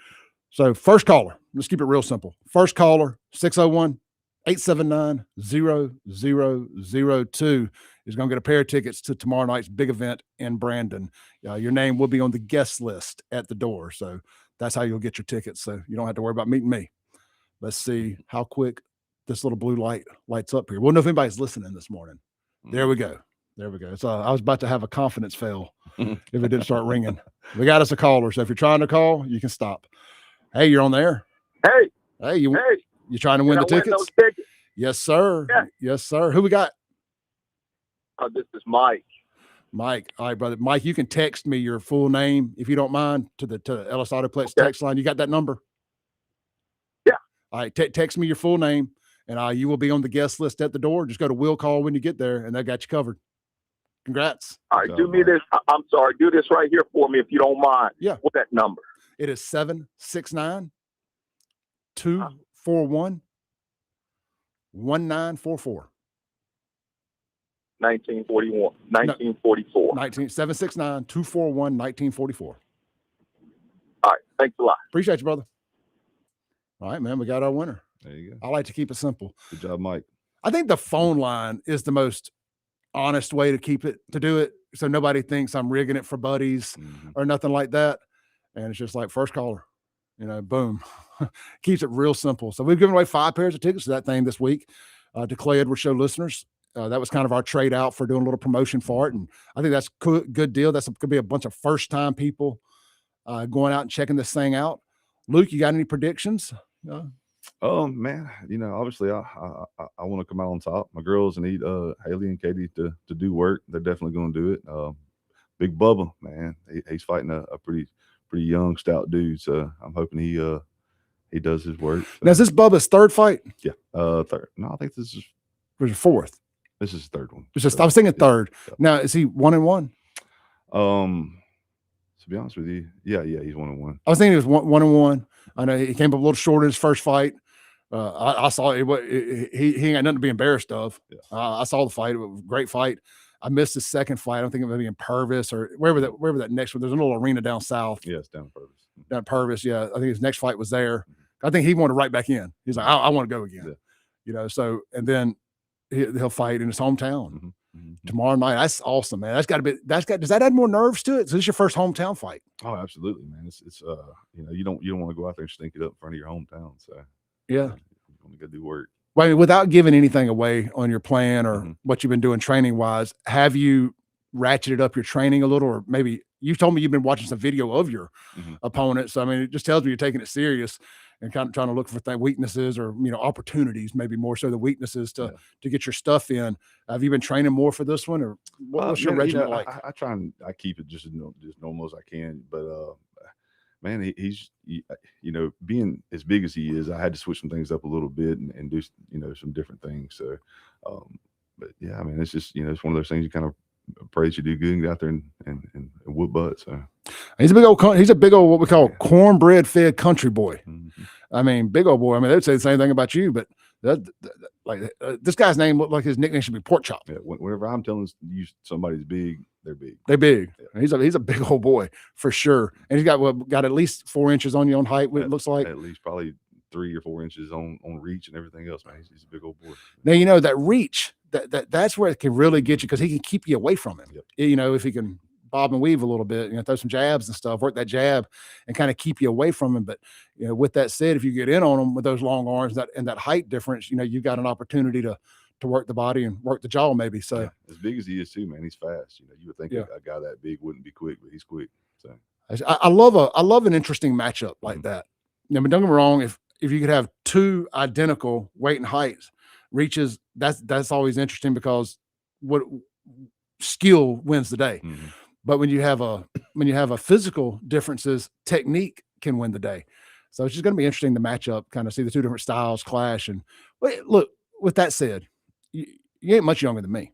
So first caller, let's keep it real simple. First caller, 601-879-0002 is going to get a pair of tickets to tomorrow night's big event in Brandon. Your name will be on the guest list at the door. So that's how you'll get your tickets. So you don't have to worry about meeting me. Let's see how quick this little blue light lights up here. We'll know if anybody's listening this morning. There we go. So I was about to have a confidence fail if it didn't start ringing. We got us a caller. So if you're trying to call, you can stop. Hey, you're on there. Hey, you trying to win the tickets? Those tickets? Yes, sir. Yeah. Yes, sir. Who we got? This is Mike. Mike. All right, brother. Mike, you can text me your full name if you don't mind to the Ellis Autoplex text line. You got that number? Yeah. All right. Text me your full name, and you will be on the guest list at the door. Just go to Will Call when you get there, and they got you covered. Congrats. All right, do me this. I'm sorry. Do this right here for me if you don't mind. Yeah. What's that number? It is 769-241-1944. 1941. 1944. 769-241-1944. All right. Thanks a lot. Appreciate you, brother. All right, man. We got our winner. There you go. I like to keep it simple. Good job, Mike. I think the phone line is the most honest way to do it. So nobody thinks I'm rigging it for buddies or nothing like that. And it's just like first caller, boom. Keeps it real simple. So we've given away 5 pairs of tickets to that thing this week to Clay Edwards Show listeners. That was kind of our trade out for doing a little promotion for it. And I think that's a good deal. Could be a bunch of first time people going out and checking this thing out. Luke, you got any predictions? Oh man, obviously I want to come out on top. My girls need Haley and Katie to do work. They're definitely going to do it. Big Bubba, man, he's fighting a pretty young, stout dude. So I'm hoping he does his work. So. Now, is this Bubba's third fight? Yeah, third. No, I think this is fourth. This is his third one. I was thinking third. Yeah. Now, is he 1-1? To be honest with you, yeah, he's 1-1. I was thinking he was 1-1. I know he came up a little short in his first fight. I saw it. He ain't got nothing to be embarrassed of. Yeah. I saw the fight. It was a great fight. I missed his second fight. I don't think it was in Purvis or wherever that next one. There's a little arena down south. Yeah, it's down Purvis. Down Purvis, yeah. I think his next fight was there. I think he wanted right back in. He's like, I want to go again. Yeah. So and then he'll fight in his hometown tomorrow night. That's awesome, man. Does that add more nerves to it? So this is your first hometown fight. Oh, absolutely, man. It's you don't want to go out there and stink it up in front of your hometown. So yeah, you want to go do work. Well, I mean, without giving anything away on your plan or what you've been doing training wise, have you ratcheted up your training a little, or maybe you told me you've been watching some video of your opponent. So I mean, it just tells me you're taking it serious and kind of trying to look for weaknesses or opportunities, maybe more so the weaknesses to get your stuff in. Have you been training more for this one, or what's your regimen like? I try and I keep it just normal as I can, but man, he's being as big as he is, I had to switch some things up a little bit and do some different things. So, but yeah, I mean, it's just it's one of those things you kind of pray that you do good and get out there and whoop butt. So he's a big old what we call cornbread fed country boy. I mean, big old boy. I mean, they'd say the same thing about you, but this guy's name looked like his nickname should be Pork Chop. Yeah, whenever I'm telling you somebody's big, they're big. They're big. Yeah. He's a big old boy for sure, and he's got at least 4 inches on you on height. It looks like at least probably 3 or 4 inches on reach and everything else. Man, he's a big old boy. Now that reach that's where it can really get you because he can keep you away from him. Yep. If he can bob and weave a little bit, throw some jabs and stuff, work that jab and kind of keep you away from him. But with that said, if you get in on him with those long arms and that height difference, you've got an opportunity to work the body and work the jaw maybe. So yeah. As big as he is too, man, he's fast. You would think a guy that big wouldn't be quick, but he's quick. So I love an interesting matchup like that. I mean, don't get me wrong, if you could have 2 identical weight and height reaches, that's always interesting because what skill wins the day. But when you have a physical differences, technique can win the day. So it's just going to be interesting to match up, kind of see the 2 different styles clash. And look, with that said, you ain't much younger than me.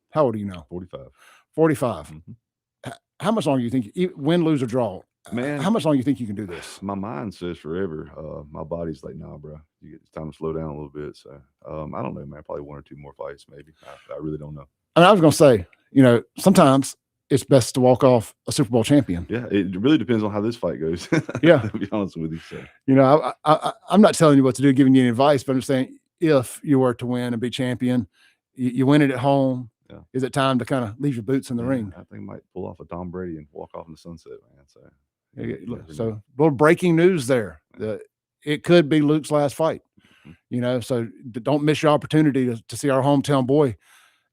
How old are you now? 45. How much longer do you think, win, lose, or draw? Man, how much longer do you think you can do this? My mind says forever. My body's like, nah, bro. It's time to slow down a little bit. So I don't know, man. Probably 1 or 2 more fights, maybe. I really don't know. I mean, I was going to say, sometimes it's best to walk off a Super Bowl champion. Yeah, it really depends on how this fight goes. Yeah, to be honest with you. So. I'm not telling you what to do, giving you any advice, but I'm saying if you were to win and be champion, you win it at home. Yeah. Is it time to kind of leave your boots in the ring? I think I might pull off a Tom Brady and walk off in the sunset, man. So a little breaking news there. It could be Luke's last fight. So don't miss your opportunity to see our hometown boy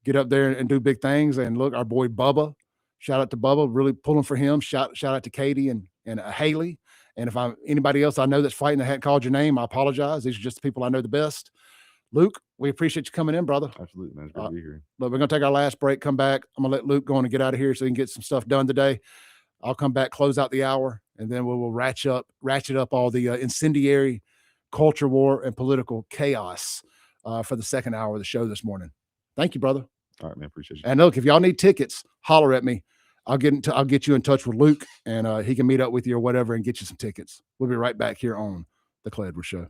get up there and do big things. And look, our boy Bubba, shout out to Bubba, really pulling for him. Shout out to Katie and Haley. And if I'm anybody else I know that's fighting that hadn't called your name, I apologize. These are just the people I know the best. Luke, we appreciate you coming in, brother. Absolutely, man. It's great to be here. But we're going to take our last break, come back. I'm going to let Luke go on and get out of here so he can get some stuff done today. I'll come back, close out the hour, and then we will ratchet up all the incendiary culture war and political chaos for the second hour of the show this morning. Thank you, brother. All right, man. Appreciate you. And look, if y'all need tickets, holler at me. I'll get you in touch with Luke, and he can meet up with you or whatever and get you some tickets. We'll be right back here on the Clay Edwards Show.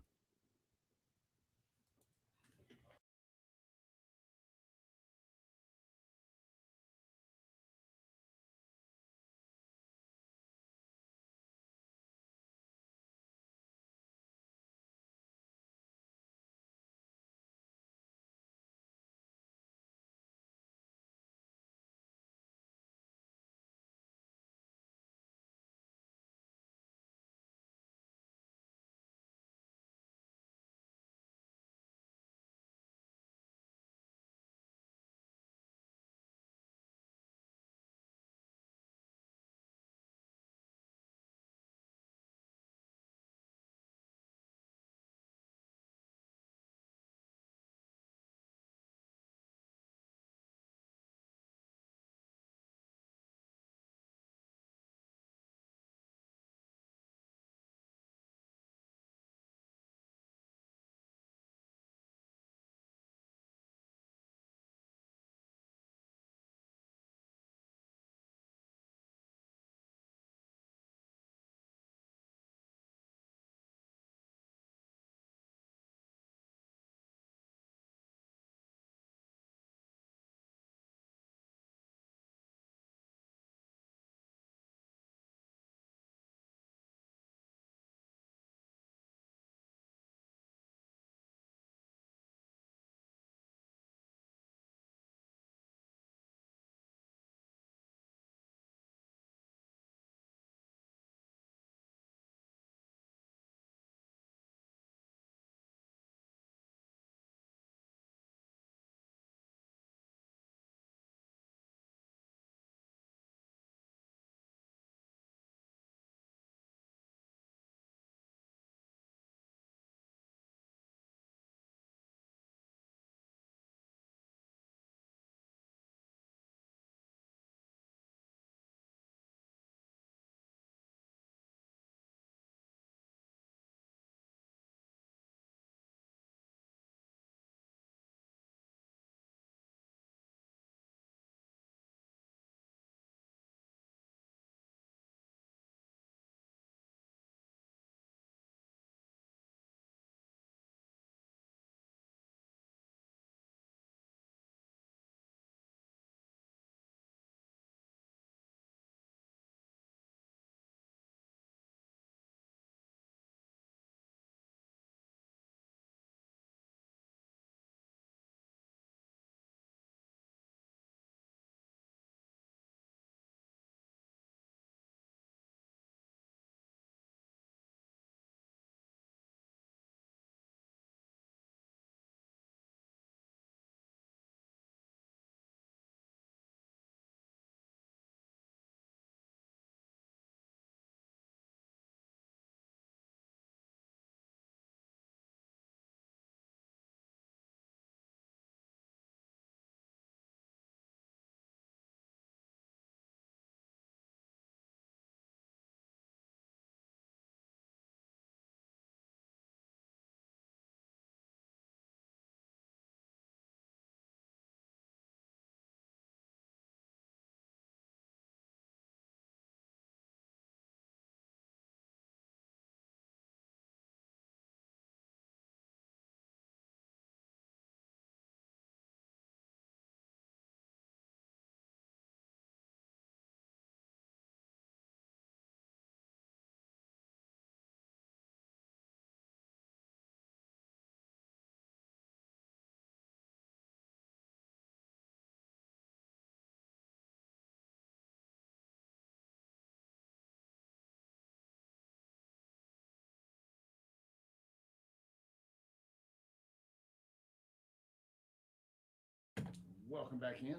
Welcome back in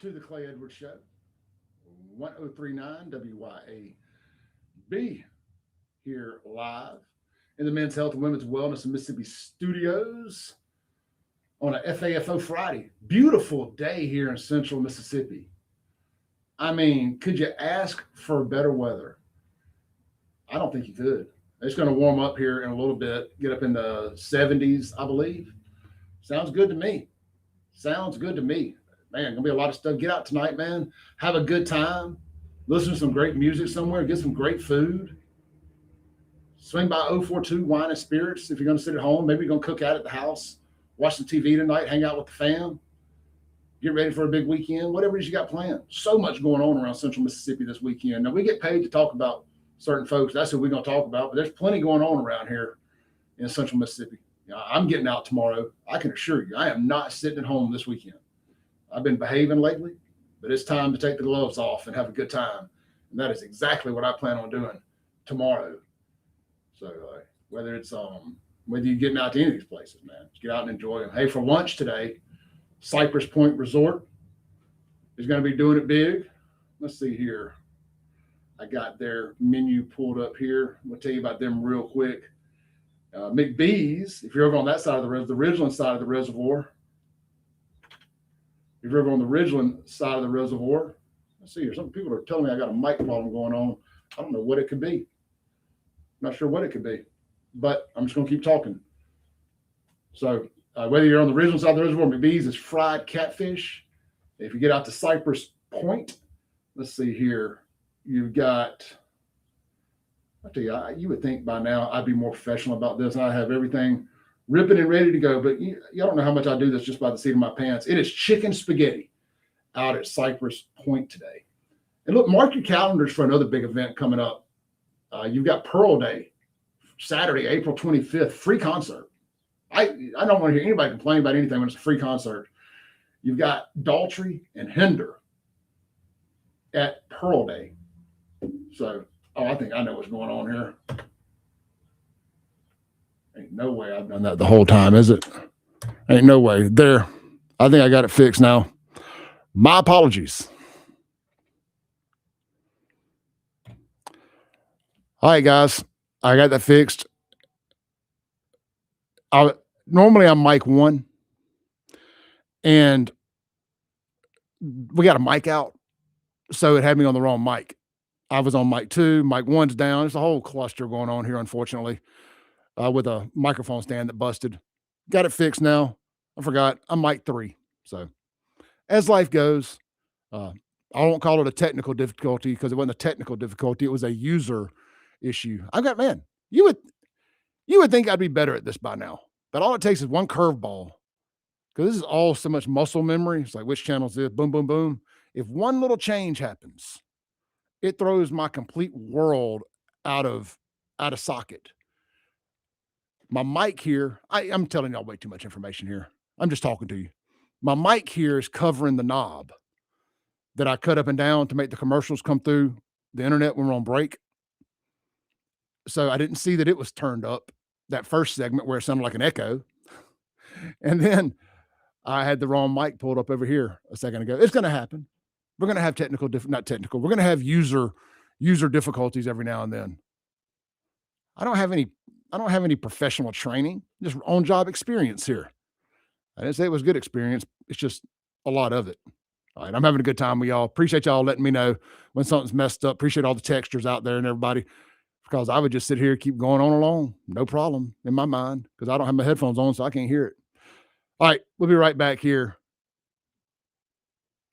to the Clay Edwards Show, 1039 WYAB, here live in the Men's Health and Women's Wellness in Mississippi studios on a FAFO Friday. Beautiful day here in central Mississippi. I mean, could you ask for better weather? I don't think you could. It's going to warm up here in a little bit, get up in the 70s, I believe. Sounds good to me. Sounds good to me. man, gonna be a lot of stuff. Get out tonight, man. Have a good time. Listen to some great music somewhere. Get some great food. Swing by 042 Wine and Spirits if you're going to sit at home. Maybe you're going to cook out at the house. Watch some TV tonight. Hang out with the fam. Get ready for a big weekend. Whatever it is you got planned. So much going on around Central Mississippi this weekend. Now, we get paid to talk about certain folks. That's who we're going to talk about. But there's plenty going on around here in Central Mississippi. I'm getting out tomorrow. I can assure you, I am not sitting at home this weekend. I've been behaving lately, but it's time to take the gloves off and have a good time. And that is exactly what I plan on doing tomorrow. So whether it's whether you're getting out to any of these places, man, just get out and enjoy them. Hey, for lunch today, Cypress Point Resort is going to be doing it big. Let's see here. I got their menu pulled up here. I'm going to tell you about them real quick. McBee's, if you're over on that side of the Ridgeland side of the reservoir. If you're over on the Ridgeland side of the reservoir, let's see here. Some people are telling me I got a mic problem going on. I don't know what it could be. Not sure what it could be, but I'm just going to keep talking. So whether you're on the Ridgeland side of the reservoir, McBee's is fried catfish. If you get out to Cypress Point, let's see here. You've got, I tell you, you would think by now I'd be more professional about this. And I have everything ripping and ready to go, but you don't know how much I do this just by the seat of my pants. It is chicken spaghetti out at Cypress Point today. And look, mark your calendars for another big event coming up. You've got Pearl Day, Saturday, April 25th, free concert. I don't want to hear anybody complain about anything when it's a free concert. You've got Daltrey and Hinder at Pearl Day. So, I think I know what's going on here. Ain't no way I've done that the whole time, is it? Ain't no way. There. I think I got it fixed now. My apologies. All right, guys. I got that fixed. Normally I'm mic 1. And we got a mic out. So it had me on the wrong mic. I was on mic 2. Mic 1's down. There's a whole cluster going on here, unfortunately, with a microphone stand that busted. Got it fixed now. I forgot. I'm mic 3. So as life goes, I won't call it a technical difficulty because it wasn't a technical difficulty. It was a user issue. You would think I'd be better at this by now, but all it takes is one curveball, because this is all so much muscle memory. It's like, which channel is this? Boom, boom, boom. If one little change happens, it throws my complete world out of socket. My mic here, I'm telling y'all way too much information here. I'm just talking to you. My mic here is covering the knob that I cut up and down to make the commercials come through the internet when we're on break. So I didn't see that it was turned up, that first segment where it sounded like an echo. And then I had the wrong mic pulled up over here a second ago. It's going to happen. We're going to have we're going to have user difficulties every now and then. I don't have any professional training, just on-job experience here. I didn't say it was good experience. It's just a lot of it. All right, I'm having a good time with y'all. Appreciate y'all letting me know when something's messed up. Appreciate all the textures out there and everybody, because I would just sit here, keep going on along. No problem in my mind, because I don't have my headphones on, so I can't hear it. All right, we'll be right back here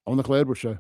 on the Clay Edwards Show.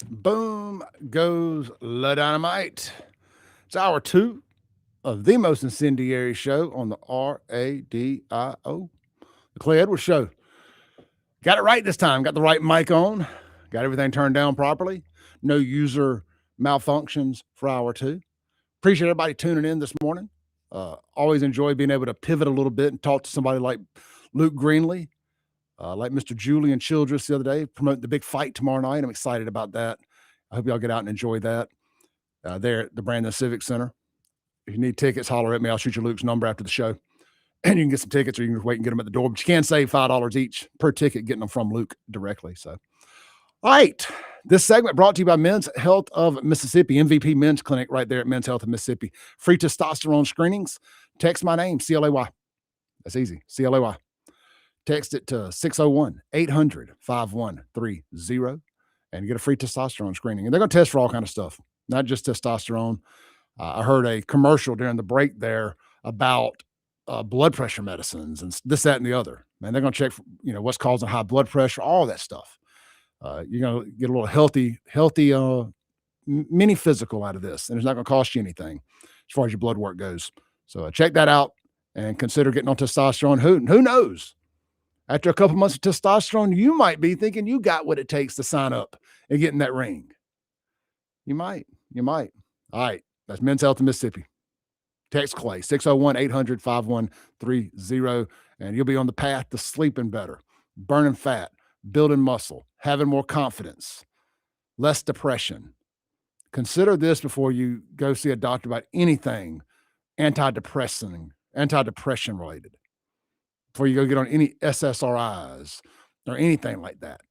Boom goes La Dynamite. It's hour 2 of the most incendiary show on the RADIO, the Clay Edwards Show. Got it right this time. Got the right mic on. Got everything turned down properly. No user malfunctions for hour 2. Appreciate everybody tuning in this morning. Always enjoy being able to pivot a little bit and talk to somebody like Luke Greenlee, like Mr. Julian Childress the other day, promoting the big fight tomorrow night. I'm excited about that. I hope y'all get out and enjoy that there at the Brandon Civic Center. If you need tickets, holler at me. I'll shoot you Luke's number after the show. And you can get some tickets, or you can just wait and get them at the door. But you can save $5 each per ticket getting them from Luke directly. So, all right. This segment brought to you by Men's Health of Mississippi, MVP Men's Clinic right there at Men's Health of Mississippi. Free testosterone screenings. Text my name, CLAY. That's easy, CLAY. Text it to 601-800-5130 and get a free testosterone screening. And they're going to test for all kind of stuff, not just testosterone. I heard a commercial during the break there about blood pressure medicines and this, that, and the other. Man, they're going to check for, what's causing high blood pressure, all that stuff. You're going to get a little healthy mini physical out of this, and it's not going to cost you anything as far as your blood work goes. So check that out and consider getting on testosterone. Who knows? After a couple months of testosterone, you might be thinking you got what it takes to sign up and get in that ring. You might. All right. That's Men's Health in Mississippi. Text Clay, 601-800-5130, and you'll be on the path to sleeping better, burning fat, building muscle, having more confidence, less depression. Consider this before you go see a doctor about anything antidepressant related, before you go get on any SSRIs or anything like that.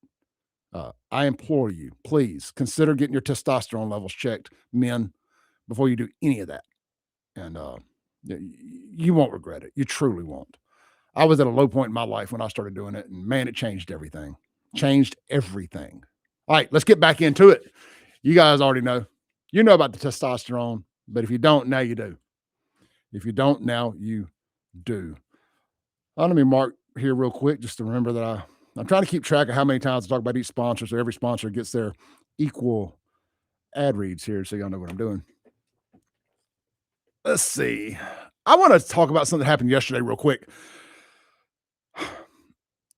I implore you, please consider getting your testosterone levels checked, men, before you do any of that. And you won't regret it. You truly won't. I was at a low point in my life when I started doing it, and man, it changed everything. All right, let's get back into it. You guys already know. You know about the testosterone, but if you don't, now you do. If you don't, now you do. Let me mark here real quick just to remember that I'm trying to keep track of how many times I talk about each sponsor, so every sponsor gets their equal ad reads here, so y'all know what I'm doing. Let's see. I want to talk about something that happened yesterday real quick.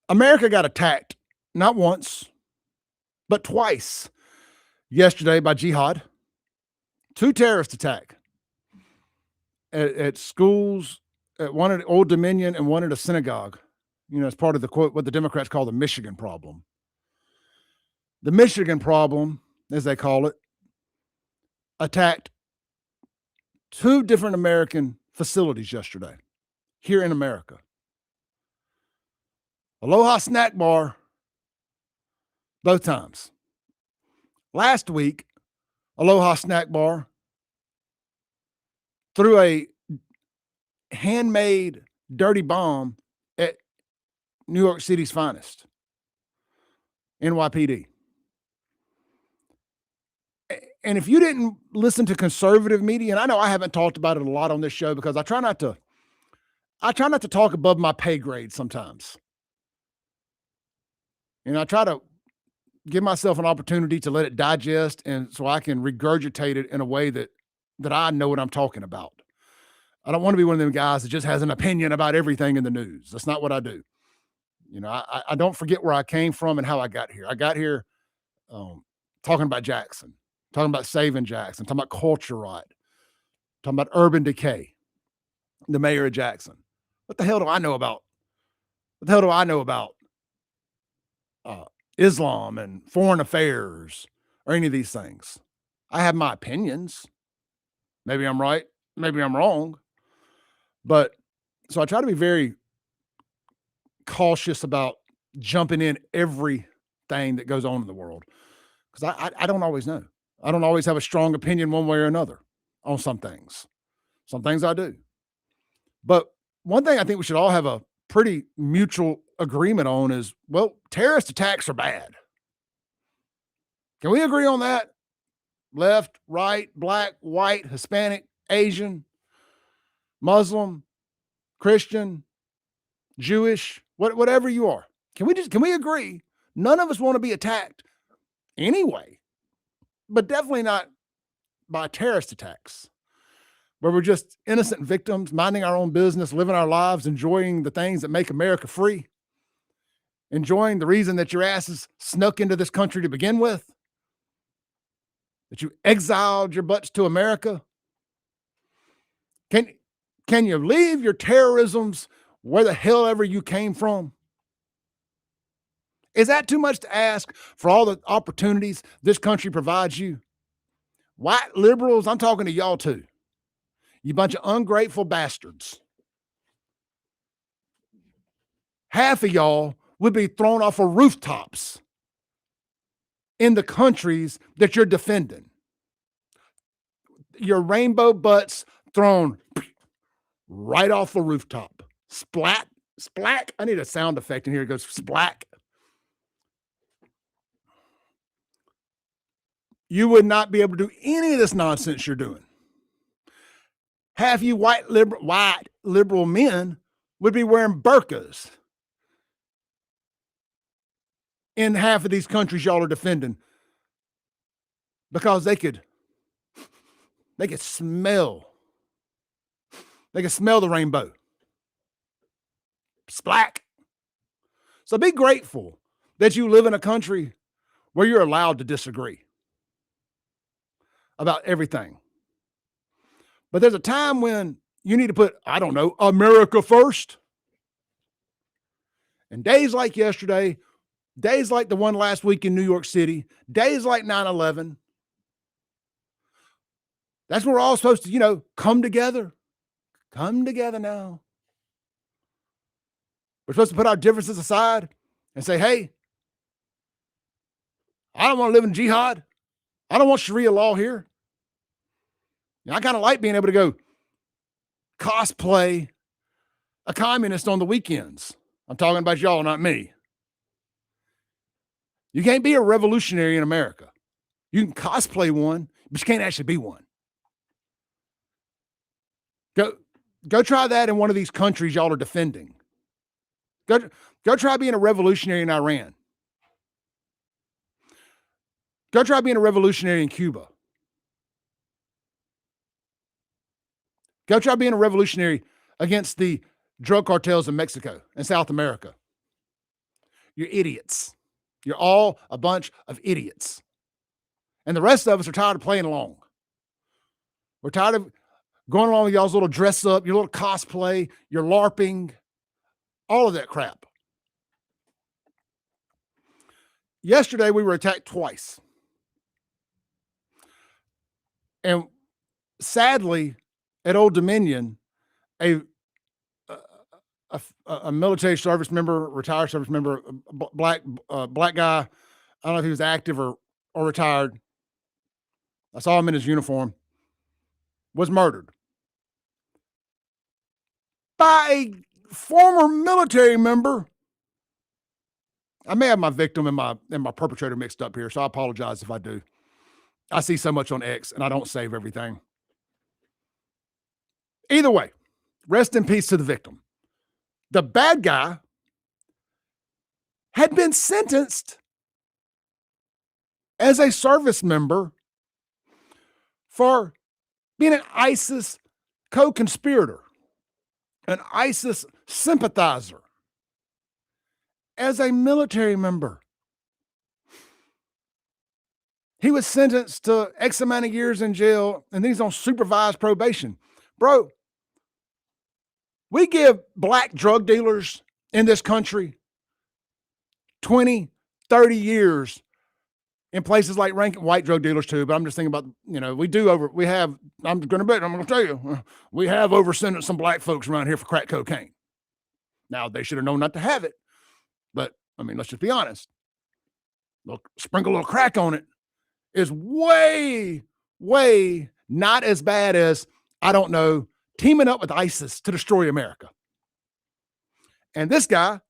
America got attacked not once, but twice yesterday by jihad. 2 terrorist attacks at schools, at one at Old Dominion and one at a synagogue. As part of the quote, what the Democrats call the Michigan problem. The Michigan problem, as they call it, attacked 2 different American facilities yesterday here in America. Aloha Snack Bar, both times. Last week, Aloha Snack Bar threw a handmade dirty bomb at New York City's finest, NYPD. And if you didn't listen to conservative media, and I know I haven't talked about it a lot on this show because I try not to talk above my pay grade sometimes. I try to give myself an opportunity to let it digest, and so I can regurgitate it in a way that I know what I'm talking about. I don't want to be one of them guys that just has an opinion about everything in the news. That's not what I do. I don't forget where I came from and how I got here. I got here talking about Jackson, talking about saving Jackson, talking about culture right, talking about urban decay, the mayor of Jackson. What the hell do I know about? Islam and foreign affairs or any of these things? I have my opinions. Maybe I'm right. Maybe I'm wrong. But so I try to be very cautious about jumping in everything that goes on in the world, because I don't always know. I don't always have a strong opinion one way or another on some things. Some things I do. But one thing I think we should all have a pretty mutual agreement on is, well, terrorist attacks are bad. Can we agree on that? Left, right, black, white, Hispanic, Asian, Muslim, Christian, Jewish, whatever you are. Can we agree? None of us want to be attacked anyway, but definitely not by terrorist attacks, where we're just innocent victims, minding our own business, living our lives, enjoying the things that make America free, enjoying the reason that your asses snuck into this country to begin with, that you exiled your butts to America. Can you leave your terrorisms where the hell ever you came from? Is that too much to ask for all the opportunities this country provides you? White liberals, I'm talking to y'all too. You bunch of ungrateful bastards. Half of y'all would be thrown off of rooftops in the countries that you're defending. Your rainbow butts thrown right off the rooftop. Splat, splack. I need a sound effect in here. It goes splack. You would not be able to do any of this nonsense you're doing. Half you white liberal men would be wearing burqas in half of these countries y'all are defending, because they could smell the rainbow. Splack. So be grateful that you live in a country where you're allowed to disagree about everything. But there's a time when you need to put, I don't know, America first. And days like yesterday, days like the one last week in New York City, days like 9/11, that's where we're all supposed to, come together. Come together now. We're supposed to put our differences aside and say, hey, I don't want to live in jihad. I don't want Sharia law here. I kind of like being able to go cosplay a communist on the weekends. I'm talking about y'all, not me. You can't be a revolutionary in America. You can cosplay one, but you can't actually be one. Go try that in one of these countries y'all are defending. Go try being a revolutionary in Iran. Go try being a revolutionary in Cuba. Go try being a revolutionary against the drug cartels in Mexico and South America. You're idiots. You're all a bunch of idiots. And the rest of us are tired of playing along. We're tired of going along with y'all's little dress up, your little cosplay, your LARPing, all of that crap. Yesterday, we were attacked twice. And sadly, at Old Dominion, a military service member, retired service member, black guy, I don't know if he was active or retired. I saw him in his uniform, was murdered by a former military member. I may have my victim and my perpetrator mixed up here, so I apologize if I do. I see so much on X, and I don't save everything. Either way, rest in peace to the victim. The bad guy had been sentenced as a service member for being an ISIS co-conspirator, an ISIS sympathizer, as a military member. He was sentenced to X amount of years in jail, and then he's on supervised probation. Bro, we give black drug dealers in this country 20, 30 years in places like Rankin, white drug dealers too, but I'm just thinking about, I'm going to tell you, we have over-sentenced some black folks around here for crack cocaine. Now, they should have known not to have it, but, let's just be honest. Look, sprinkle a little crack on it is way, way not as bad as, teaming up with ISIS to destroy America. And this guy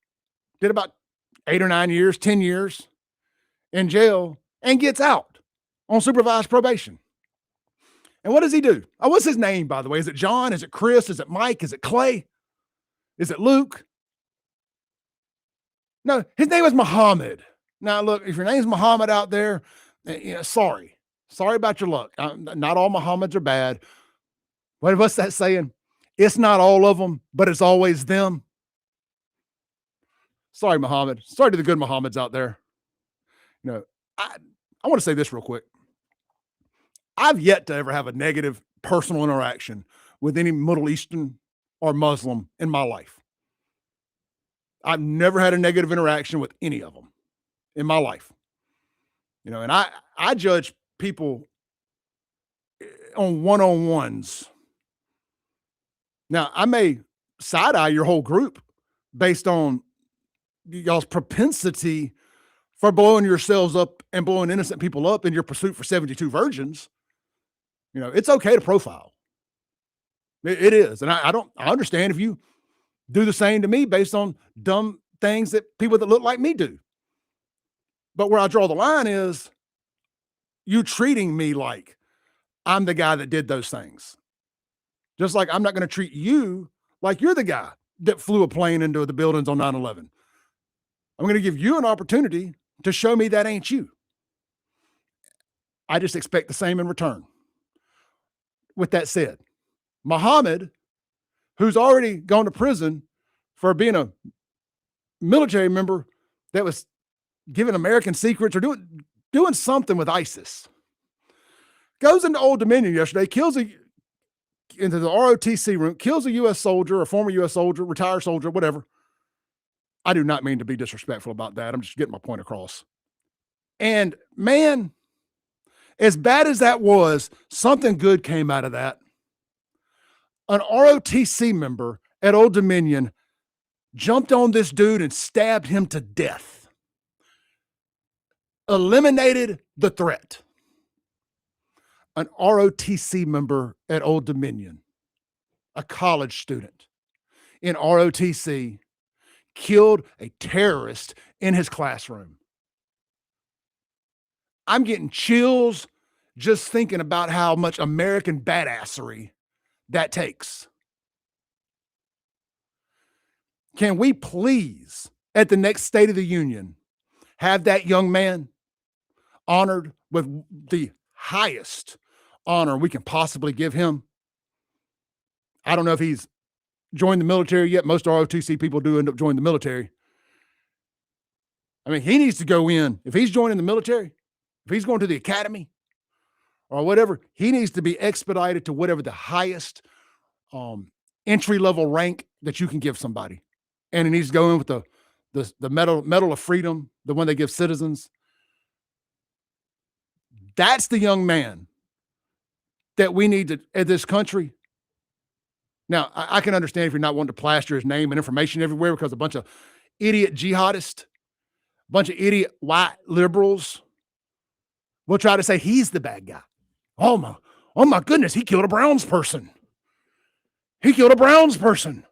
did about 8 or 9 years, 10 years in jail and gets out on supervised probation. And what does he do? Oh, what's his name, by the way? Is it John? Is it Chris? Is it Mike? Is it Clay? Is it Luke? No, his name is Muhammad. Now, look, if your name's Muhammad out there, sorry about your luck. Not all Muhammads are bad. What's that saying? It's not all of them, but it's always them. Sorry, Muhammad. Sorry to the good Muhammads out there. I want to say this real quick. I've yet to ever have a negative personal interaction with any Middle Eastern or Muslim in my life. I've never had a negative interaction with any of them in my life. And I judge people on one-on-ones. Now, I may side-eye your whole group based on y'all's propensity for blowing yourselves up and blowing innocent people up in your pursuit for 72 virgins. It's okay to profile. It is. And I understand if you do the same to me based on dumb things that people that look like me do. But where I draw the line is you treating me like I'm the guy that did those things. Just like I'm not going to treat you like you're the guy that flew a plane into the buildings on 9/11. I'm going to give you an opportunity to show me that ain't you. I just expect the same in return. With that said, Muhammad, who's already gone to prison for being a military member that was giving American secrets or doing something with ISIS, goes into Old Dominion yesterday, into the ROTC room, kills a U.S. soldier, a former U.S. soldier, retired soldier, whatever. I do not mean to be disrespectful about that. I'm just getting my point across. And man, as bad as that was, something good came out of that. An ROTC member at Old Dominion jumped on this dude and stabbed him to death. Eliminated the threat. An ROTC member at Old Dominion, a college student in ROTC, killed a terrorist in his classroom. I'm getting chills just thinking about how much American badassery that takes. Can we please, at the next State of the Union, have that young man honored with the highest honor we can possibly give him? I don't know if he's joined the military yet. Most ROTC people do end up joining the military. I mean, he needs to go in. If he's joining the military, if he's going to the academy or whatever, he needs to be expedited to whatever the highest entry-level rank that you can give somebody. And he needs to go in with the Medal of Freedom, the one they give citizens. That's the young man that we need to, in this country. Now, I can understand if you're not wanting to plaster his name and information everywhere because a bunch of idiot jihadists, a bunch of idiot white liberals will try to say he's the bad guy. Oh my goodness, he killed a Browns person. He killed a Browns person.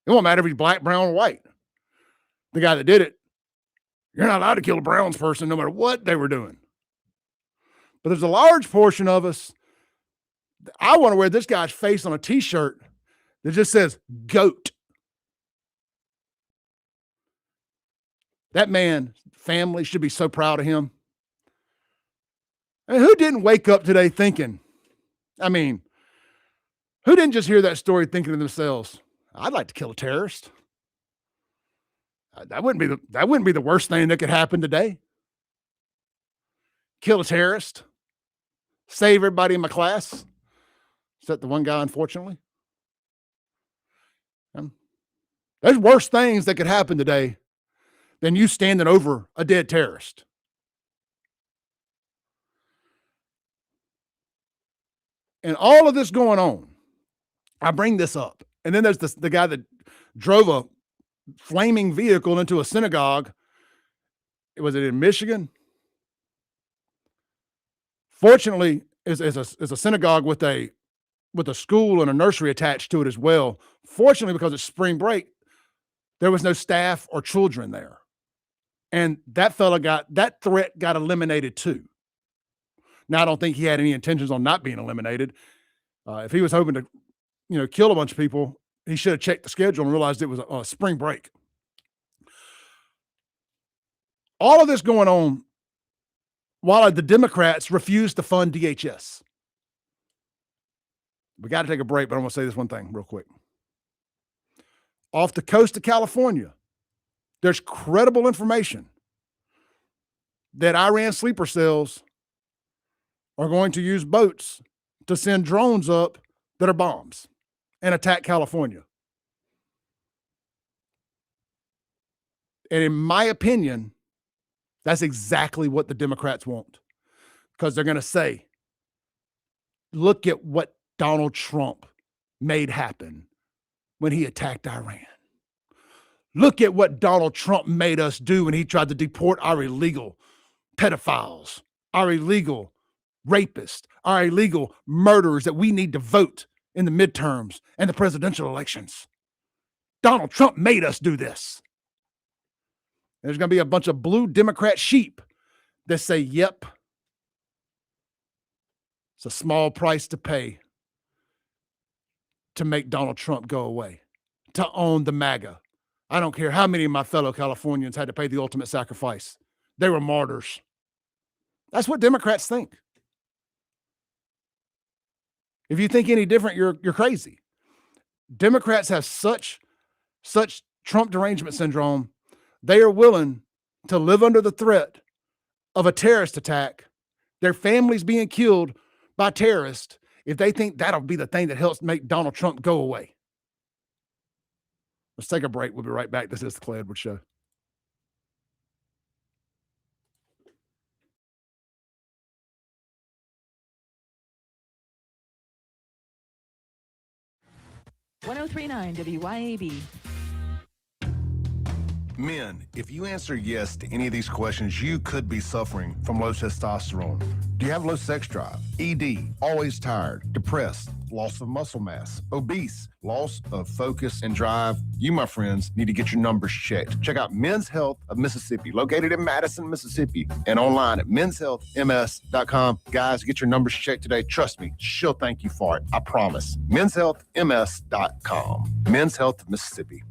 It won't matter if he's black, brown, or white. The guy that did it, you're not allowed to kill a Browns person no matter what they were doing. But there's a large portion of us, I want to wear this guy's face on a t-shirt that just says GOAT. That man's family should be so proud of him. I mean, who didn't wake up today thinking, who didn't just hear that story thinking to themselves, I'd like to kill a terrorist. That wouldn't be the worst thing that could happen today. Kill a terrorist. Save everybody in my class. Except the one guy, unfortunately. There's worse things that could happen today than you standing over a dead terrorist. And all of this going on, I bring this up. And then there's the guy that drove a flaming vehicle into a synagogue. Was it in Michigan? Fortunately, is a synagogue with a school and a nursery attached to it as well. Fortunately, because it's spring break, there was no staff or children there. And that threat got eliminated too. Now, I don't think he had any intentions on not being eliminated. If he was hoping to, kill a bunch of people, he should have checked the schedule and realized it was a spring break. All of this going on while the Democrats refuse to fund DHS. We got to take a break, but I want to say this one thing real quick. Off the coast of California, there's credible information that Iran sleeper cells are going to use boats to send drones up that are bombs and attack California. And in my opinion, that's exactly what the Democrats want, because they're going to say, look at what Donald Trump made happen when he attacked Iran. Look at what Donald Trump made us do when he tried to deport our illegal pedophiles, our illegal rapists, our illegal murderers that we need to vote in the midterms and the presidential elections. Donald Trump made us do this. There's going to be a bunch of blue Democrat sheep that say, yep, it's a small price to pay to make Donald Trump go away, to own the MAGA. I don't care how many of my fellow Californians had to pay the ultimate sacrifice. They were martyrs. That's what Democrats think. If you think any different, you're crazy. Democrats have such Trump derangement syndrome. They are willing to live under the threat of a terrorist attack, their families being killed by terrorists, if they think that'll be the thing that helps make Donald Trump go away. Let's take a break. We'll be right back. This is the Clay Edwards Show. .1039 WYAB. Men, if you answer yes to any of these questions, you could be suffering from low testosterone. Do you have low sex drive? ED, always tired, depressed, loss of muscle mass, obese, loss of focus and drive? You, my friends, need to get your numbers checked. Check out Men's Health of Mississippi, located in Madison, Mississippi, and online at menshealthms.com. Guys, get your numbers checked today. Trust me, she'll thank you for it. I promise. menshealthms.com. Men's Health of Mississippi.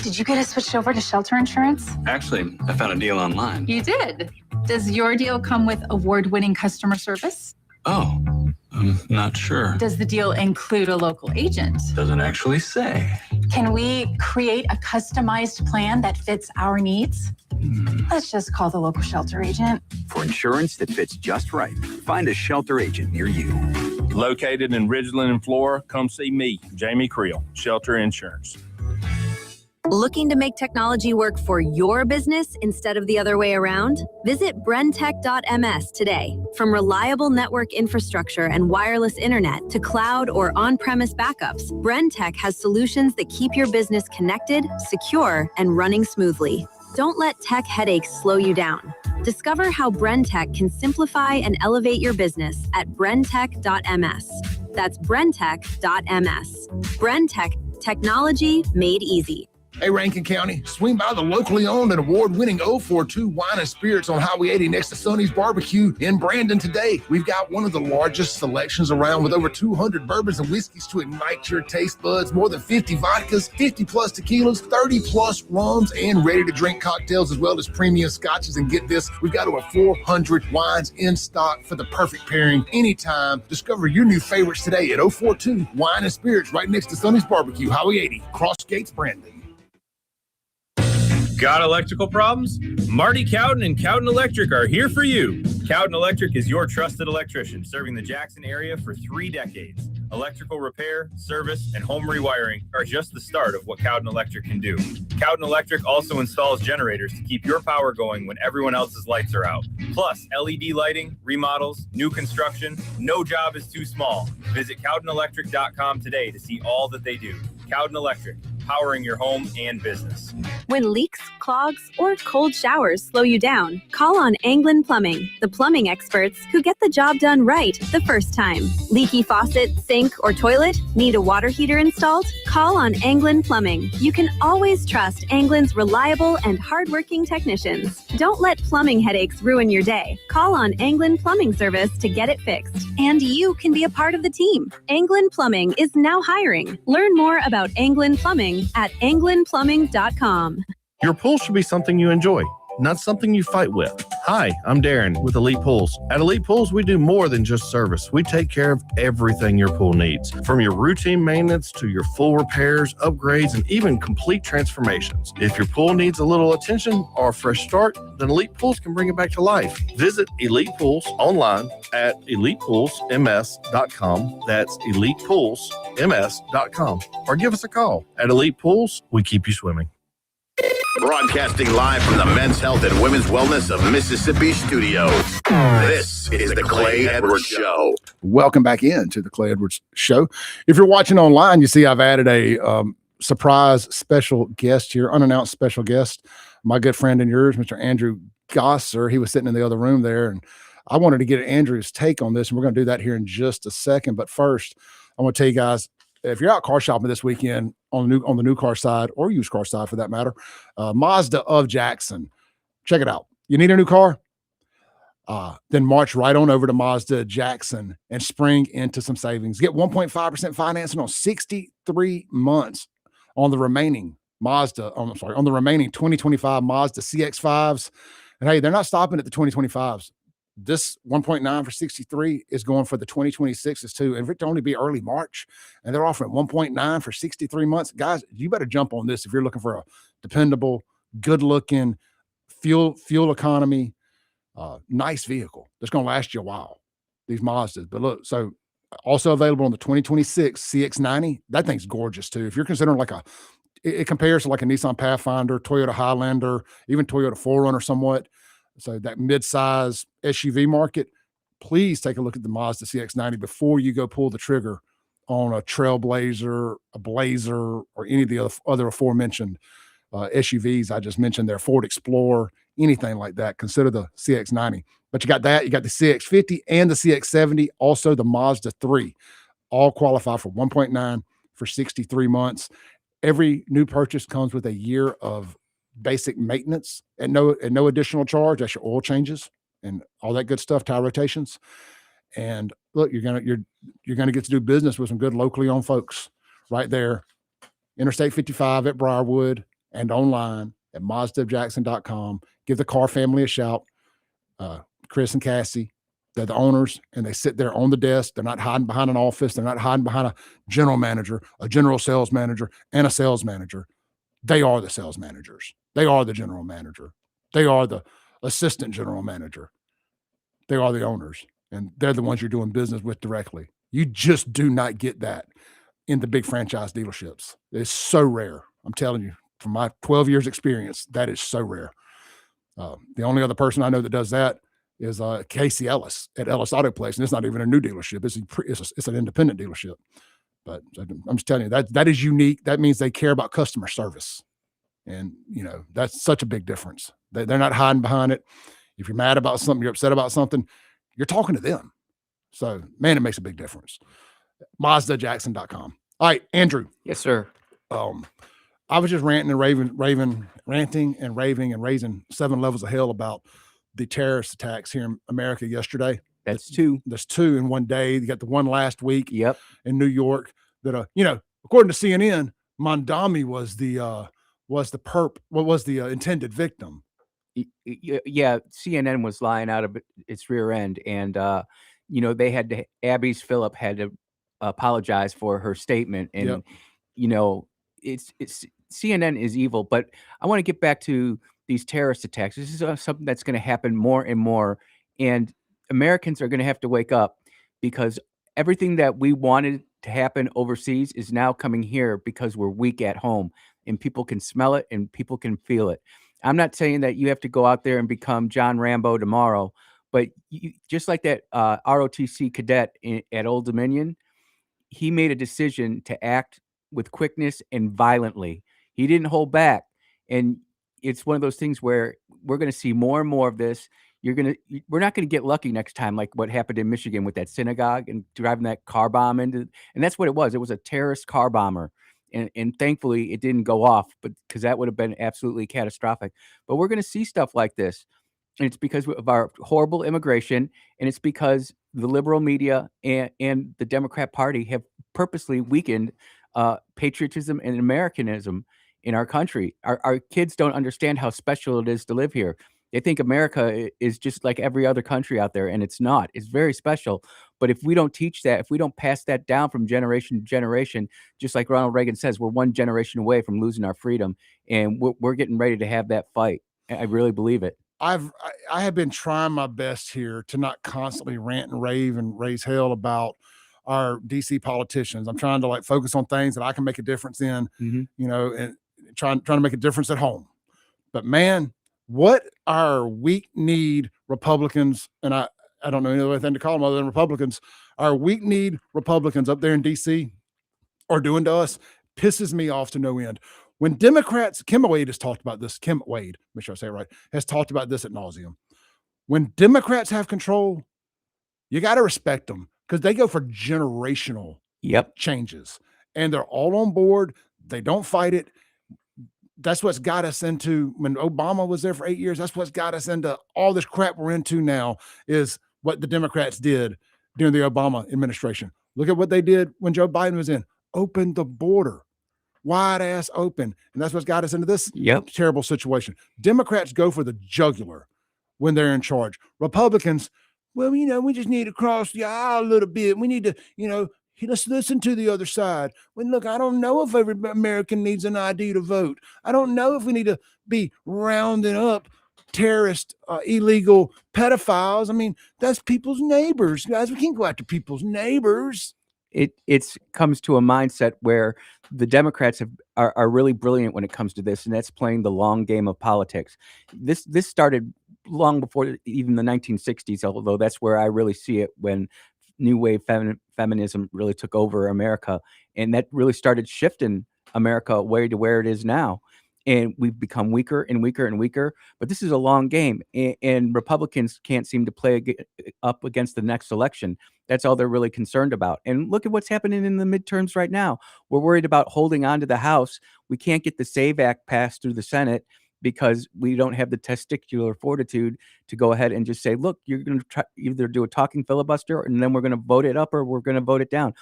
Did you get us switched over to shelter insurance? Actually, I found a deal online. You did. Does your deal come with award-winning customer service? Oh, I'm not sure. Does the deal include a local agent? Doesn't actually say. Can we create a customized plan that fits our needs? Let's just call the local shelter agent. For insurance that fits just right, find a shelter agent near you. Located in Ridgeland and Flora, come see me, Jamie Creel, Shelter Insurance. Looking to make technology work for your business instead of the other way around? Visit brentech.ms today. From reliable network infrastructure and wireless internet to cloud or on-premise backups, Brentech has solutions that keep your business connected, secure, and running smoothly. Don't let tech headaches slow you down. Discover how Brentech can simplify and elevate your business at brentech.ms. That's brentech.ms. Brentech, technology made easy. Hey, Rankin County, swing by the locally owned and award-winning 042 Wine and Spirits on Highway 80 next to Sonny's Barbecue in Brandon today. We've got one of the largest selections around with over 200 bourbons and whiskeys to ignite your taste buds, more than 50 vodkas, 50-plus tequilas, 30-plus rums, and ready-to-drink cocktails, as well as premium scotches. And get this, we've got over 400 wines in stock for the perfect pairing anytime. Discover your new favorites today at 042 Wine and Spirits right next to Sonny's Barbecue, Highway 80, Cross Gates, Brandon. Got electrical problems? Marty Cowden and Cowden Electric are here for you. Cowden Electric is your trusted electrician, serving the Jackson area for 3 decades. Electrical repair, service, and home rewiring are just the start of what Cowden Electric can do. Cowden Electric also installs generators to keep your power going when everyone else's lights are out. Plus, LED lighting, remodels, new construction, no job is too small. Visit CowdenElectric.com today to see all that they do. Cowden Electric, powering your home and business. When leaks, clogs, or cold showers slow you down, call on Anglin Plumbing, the plumbing experts who get the job done right the first time. Leaky faucet, sink, or toilet? Need a water heater installed? Call on Anglin Plumbing. You can always trust Anglin's reliable and hardworking technicians. Don't let plumbing headaches ruin your day. Call on Anglin Plumbing Service to get it fixed. And you can be a part of the team. Anglin Plumbing is now hiring. Learn more about Anglin Plumbing at anglinplumbing.com. Your pool should be something you enjoy, not something you fight with. Hi, I'm Darren with Elite Pools. At Elite Pools, we do more than just service. We take care of everything your pool needs, from your routine maintenance to your full repairs, upgrades, and even complete transformations. If your pool needs a little attention or a fresh start, then Elite Pools can bring it back to life. Visit Elite Pools online at elitepoolsms.com. That's elitepoolsms.com. Or give us a call. At Elite Pools, we keep you swimming. Broadcasting live from the Men's Health and Women's Wellness of Mississippi studios. This is the Clay Edwards Show. Welcome back into the Clay Edwards Show. If you're watching online, you see I've added a surprise special guest here, unannounced special guest, my good friend and yours, Mr. Andrew Gosser. He was sitting in the other room there, and I wanted to get Andrew's take on this, and we're going to do that here in just a second. But first, I want to tell you guys, if you're out car shopping this weekend on the new car side or used car side for that matter, Mazda of Jackson, check it out. You need a new car? Then march right on over to Mazda Jackson and spring into some savings. Get 1.5% financing on 63 months on the remaining on the remaining 2025 Mazda CX-5s. And hey, they're not stopping at the 2025s. This 1.9 for 63 is going for the 2026s too. And for it to only be early March, and they're offering 1.9 for 63 months. Guys, you better jump on this if you're looking for a dependable, good-looking, fuel economy, nice vehicle that's going to last you a while. These Mazdas. But look, so also available on the 2026 CX-90. That thing's gorgeous too. If you're considering it compares to like a Nissan Pathfinder, Toyota Highlander, even Toyota 4Runner somewhat. So that mid-size SUV market, please take a look at the Mazda CX-90 before you go pull the trigger on a Trailblazer, a Blazer, or any of the other aforementioned SUVs I just mentioned there, Ford Explorer, anything like that. Consider the CX-90. But you got that. You got the CX-50 and the CX-70, also the Mazda 3, all qualify for 1.9 for 63 months. Every new purchase comes with a year of basic maintenance at no additional charge. That's your oil changes and all that good stuff, tire rotations. And look, you're gonna get to do business with some good locally owned folks right there, Interstate 55 at Briarwood, and online at MazdaofJackson.com. Give the Car family a shout. Chris and Cassie, they're the owners, and they sit there on the desk. They're not hiding behind an office. They're not hiding behind a general manager, a general sales manager, and a sales manager. They are the sales managers. They are the general manager. They are the assistant general manager. They are the owners, and they're the ones you're doing business with directly. You just do not get that in the big franchise dealerships. It's so rare. I'm telling you, from my 12 years experience, that is so rare. The only other person I know that does that is Casey Ellis at Ellis Autoplex, and it's not even a new dealership. It's an independent dealership. But I'm just telling you, that is unique. That means they care about customer service. And, that's such a big difference. They're not hiding behind it. If you're mad about something, you're upset about something, you're talking to them. So, man, it makes a big difference. MazdaJackson.com. All right, Andrew. Yes, sir. I was just ranting and raving and raising 7 levels of hell about the terrorist attacks here in America yesterday. That's two. There's 2 in one day. You got the one last week. Yep. In New York that, according to CNN, Mondami was the intended victim. Yeah. CNN was lying out of its rear end. And, Abby Phillip had to apologize for her statement. And, it's CNN is evil, but I want to get back to these terrorist attacks. This is something that's going to happen more and more. And Americans are going to have to wake up, because everything that we wanted to happen overseas is now coming here because we're weak at home, and people can smell it and people can feel it. I'm not saying that you have to go out there and become John Rambo tomorrow, but just like that ROTC cadet at Old Dominion, he made a decision to act with quickness and violently. He didn't hold back. And it's one of those things where we're going to see more and more of this. We're not going to get lucky next time, like what happened in Michigan with that synagogue and driving that car bomb into, and that's what it was. It was a terrorist car bomber. And thankfully it didn't go off, but because that would have been absolutely catastrophic. But we're going to see stuff like this. And it's because of our horrible immigration. And it's because the liberal media and the Democrat Party have purposely weakened patriotism and Americanism. in our country. Our kids don't understand how special it is to live here. They think America is just like every other country out there, and it's not. It's very special. But if we don't teach that, if we don't pass that down from generation to generation, just like Ronald Reagan says, we're one generation away from losing our freedom, and we're getting ready to have that fight. I really believe it. I have been trying my best here to not constantly rant and rave and raise hell about our DC politicians. I'm trying to like focus on things that I can make a difference in, you know, and trying to make a difference at home. But man, what our weak-kneed Republicans, and I don't know any other thing to call them other than Republicans, our weak-kneed Republicans up there in DC are doing to us pisses me off to no end. When Democrats, Kim Wade has talked about this, Kim Wade, make sure I say it right, has talked about this ad nauseum. When Democrats have control, you got to respect them because they go for generational changes, and they're all on board. They don't fight it. That's what's got us into, when Obama was there for 8 years, that's what's got us into all this crap we're into now, is what the Democrats did during the Obama administration. Look at what they did when Joe Biden was in. Open the border. Wide ass open. And that's what's got us into this terrible situation. Democrats go for the jugular when they're in charge. Republicans, well, you know, we just need to cross the aisle a little bit. We need to, you know, let's listen to the other side. Well, look, I don't know if every American needs an ID to vote. I don't know if we need to be rounding up terrorist, illegal pedophiles. I mean, that's people's neighbors, guys. We can't go after people's neighbors. It's comes to a mindset where the Democrats are really brilliant when it comes to this, and that's playing the long game of politics. This started long before even the 1960s, although that's where I really see it, when new wave feminism really took over America, and that really started shifting America away to where it is now. And we've become weaker and weaker and weaker. But this is a long game, and Republicans can't seem to play up against the next election. That's all they're really concerned about. And look at what's happening in the midterms right now. We're worried about holding on to the House. We can't get the SAVE Act passed through the Senate because we don't have the testicular fortitude to go ahead and just say, look, you're going to either do a talking filibuster, and then we're going to vote it up, or we're going to vote it down.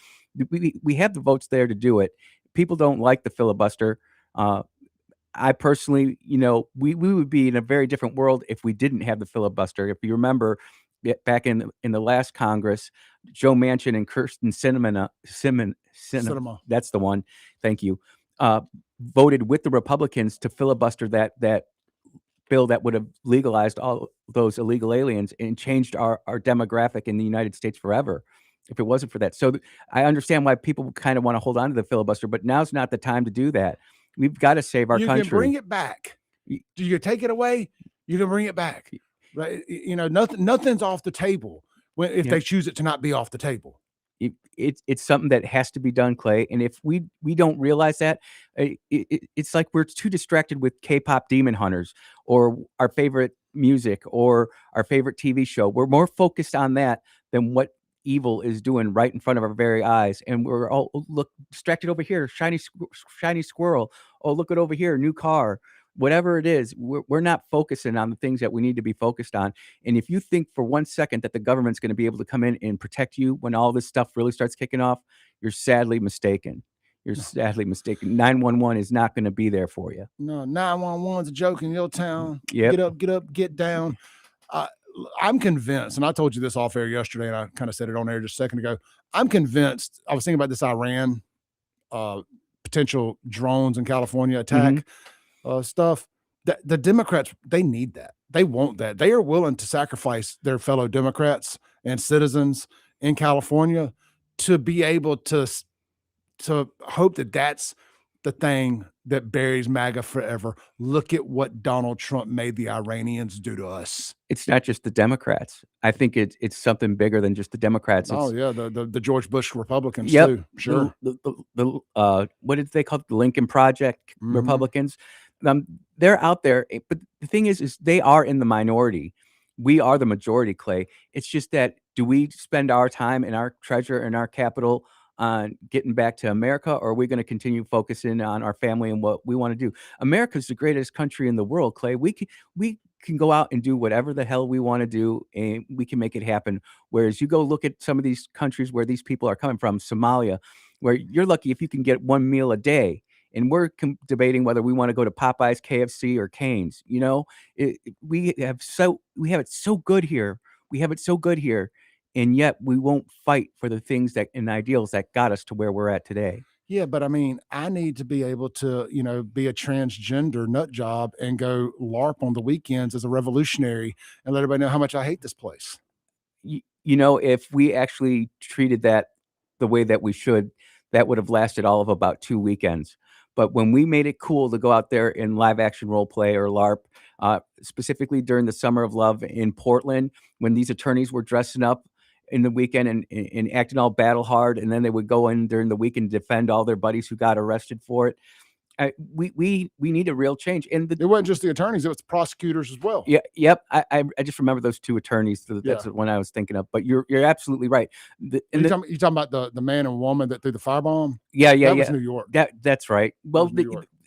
We have the votes there to do it. People don't like the filibuster. I personally, you know, we would be in a very different world if we didn't have the filibuster. If you remember back in the last Congress, Joe Manchin and Kirsten Sinema, that's the one. Thank you. Voted with the Republicans to filibuster that bill that would have legalized all those illegal aliens and changed our demographic in the United States forever if it wasn't for that. So I understand why people kind of want to hold on to the filibuster, but now's not the time to do that. We've got to save our country. You can bring it back. Do you take it away? You can bring it back. Right? You know, nothing's off the table if they choose it to not be off the table. It's something that has to be done, Clay. And if we don't realize that, it's like we're too distracted with K-pop Demon Hunters or our favorite music or our favorite TV show. We're more focused on that than what evil is doing right in front of our very eyes, and we're all distracted over here. Shiny squirrel. Oh, look at over here, new car. Whatever it is, we're not focusing on the things that we need to be focused on. And if you think for 1 second that the government's going to be able to come in and protect you when all this stuff really starts kicking off, you're sadly mistaken. You're sadly mistaken. 911 is not going to be there for you. No, 911's a joke in your town. Yep. Get up, get down. I'm convinced, and I told you this off air yesterday, and I kind of said it on air just a second ago. I'm convinced. I was thinking about this Iran potential drones in California attack stuff. The Democrats, they need that. They want that. They are willing to sacrifice their fellow Democrats and citizens in California to be able to hope that that's the thing that buries MAGA forever. Look at what Donald Trump made the Iranians do to us. It's not just the Democrats. I think it's something bigger than just the Democrats. The George Bush Republicans too. Sure. The what did they call it? The Lincoln Project Republicans. They're out there, but the thing is they are in the minority. We are the majority, Clay. It's just that, do we spend our time and our treasure and our capital on getting back to America, or are we going to continue focusing on our family and what we want to do? America's the greatest country in the world, Clay. We can go out and do whatever the hell we want to do, and we can make it happen. Whereas you go look at some of these countries where these people are coming from, Somalia, where you're lucky if you can get one meal a day. and we're debating whether we want to go to Popeyes, KFC, or Cane's. You know, we have it so good here. We have it so good here, and yet we won't fight for the things and ideals that got us to where we're at today. Yeah, but I mean, I need to be able to, be a transgender nut job and go LARP on the weekends as a revolutionary and let everybody know how much I hate this place. If we actually treated that the way that we should, that would have lasted all of about 2 weekends. But when we made it cool to go out there in live action role play or LARP, specifically during the Summer of Love in Portland, when these attorneys were dressing up in the weekend and acting all battle hard, and then they would go in during the week and defend all their buddies who got arrested for it. We need a real change. And it wasn't just the attorneys; it was prosecutors as well. Yeah, yep. I just remember those 2 attorneys. That's the one I was thinking of. But you're absolutely right. You talking about the man and woman that threw the firebomb? Yeah. That was New York. That's right. Well,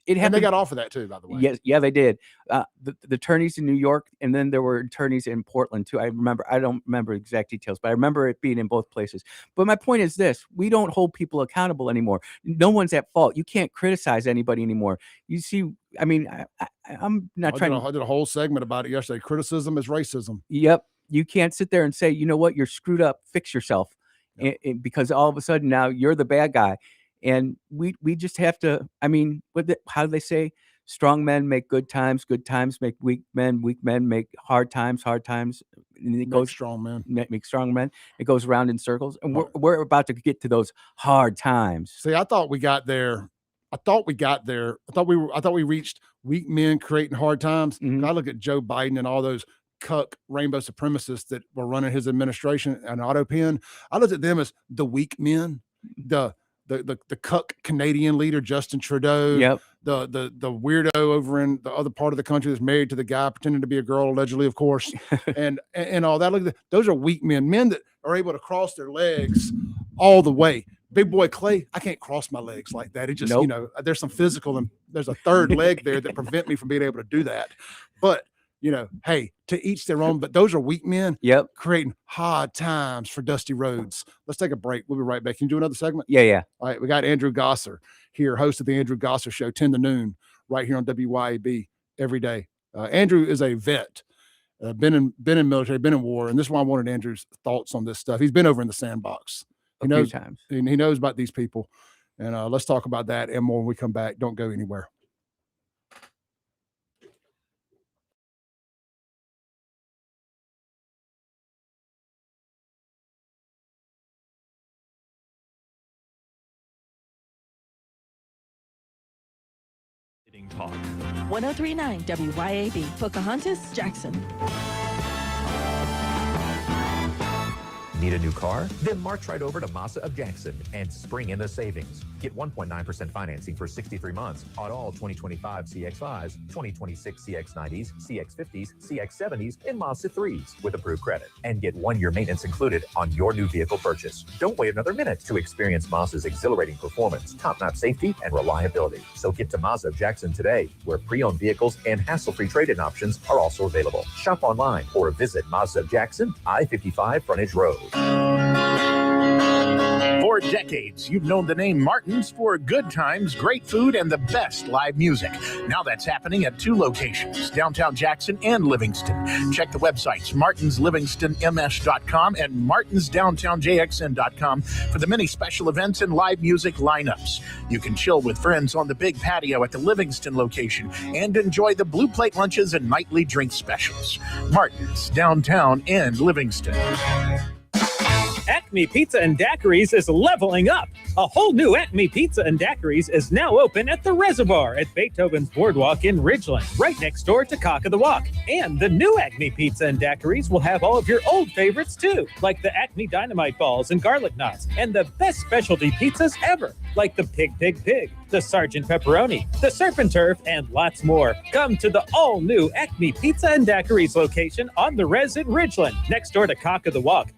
it happened. And they got off of that too, by the way. Yes, yeah, they did. The attorneys in New York, and then there were attorneys in Portland too. I don't remember exact details, but I remember it being in both places. But my point is this: we don't hold people accountable anymore. No one's at fault. You can't criticize anybody anymore. You see, I mean, I'm not trying. I did a whole segment about it yesterday. Criticism is racism. Yep. You can't sit there and say, you know what, you're screwed up. Fix yourself, because all of a sudden now you're the bad guy. And we just have to, how do they say? Strong men make good times make weak men make hard times. And it goes strong men. Make strong men. It goes around in circles. And we're about to get to those hard times. See, I thought we got there. I thought we reached weak men creating hard times. Mm-hmm. I look at Joe Biden and all those cuck rainbow supremacists that were running his administration and Autopen. I looked at them as the weak men, the cuck Canadian leader Justin Trudeau, yep. the weirdo over in the other part of the country that's married to the guy pretending to be a girl, allegedly, of course, and all that. Look at those are weak men that are able to cross their legs all the way. Big boy Clay, I can't cross my legs like that. It just there's some physical and there's a third leg there that prevent me from being able to do that. But hey, to each their own, but those are weak men creating hard times for dusty roads. Let's take a break. We'll be right back. Can you do another segment? Yeah. All right, we got Andrew Gosser here, host of the Andrew Gosser Show, 10 to noon, right here on WYAB every day. Andrew is a vet, been in military, been in war, and this is why I wanted Andrew's thoughts on this stuff. He's been over in the sandbox. He knows times. And he knows about these people. And let's talk about that and more when we come back. Don't go anywhere. Talk. 1039 WYAB, Pocahontas, Jackson. Need a new car? Then march right over to Mazda of Jackson and spring in the savings. Get 1.9% financing for 63 months on all 2025 CX-5s, 2026 CX-90s, CX-50s, CX-70s, and Mazda 3s with approved credit. And get 1-year maintenance included on your new vehicle purchase. Don't wait another minute to experience Mazda's exhilarating performance, top-notch safety, and reliability. So get to Mazda of Jackson today, where pre-owned vehicles and hassle-free trade-in options are also available. Shop online or visit Mazda of Jackson, I-55 Frontage Road. For decades, you've known the name Martin's for good times, great food, and the best live music. Now that's happening at 2 locations, downtown Jackson and Livingston. Check the websites martinslivingstonms.com and martinsdowntownjxn.com for the many special events and live music lineups. You can chill with friends on the big patio at the Livingston location and enjoy the blue plate lunches and nightly drink specials. Martin's, downtown and Livingston. Acme Pizza and Daiquiris is leveling up. A whole new Acme Pizza and Daiquiris is now open at the Reservoir at Beethoven's Boardwalk in Ridgeland, right next door to Cock of the Walk. And the new Acme Pizza and Daiquiris will have all of your old favorites too, like the Acme Dynamite Balls and Garlic Knots, and the best specialty pizzas ever, like the Pig, the Sergeant Pepperoni, the Surf and Turf, and lots more. Come to the all-new Acme Pizza and Daiquiris location on the Res in Ridgeland, next door to Cock of the Walk.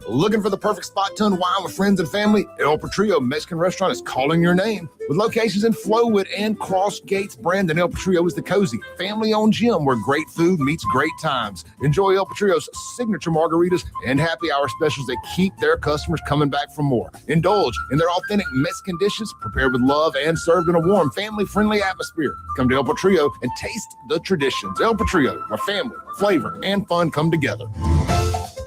Looking for the perfect spot to unwind with friends and family? El Patrio Mexican Restaurant is calling your name. With locations in Flowood and Cross Gates, Brandon, El Patrio is the cozy, family-owned gym where great food meets great times. Enjoy El Patrio's signature margaritas and happy hour specials that keep their customers coming back for more. Indulge in their authentic Mexican dishes prepared with love and served in a warm, family-friendly atmosphere. Come to El Patrio and taste the traditions. El Patrio, where family, flavor, and fun come together.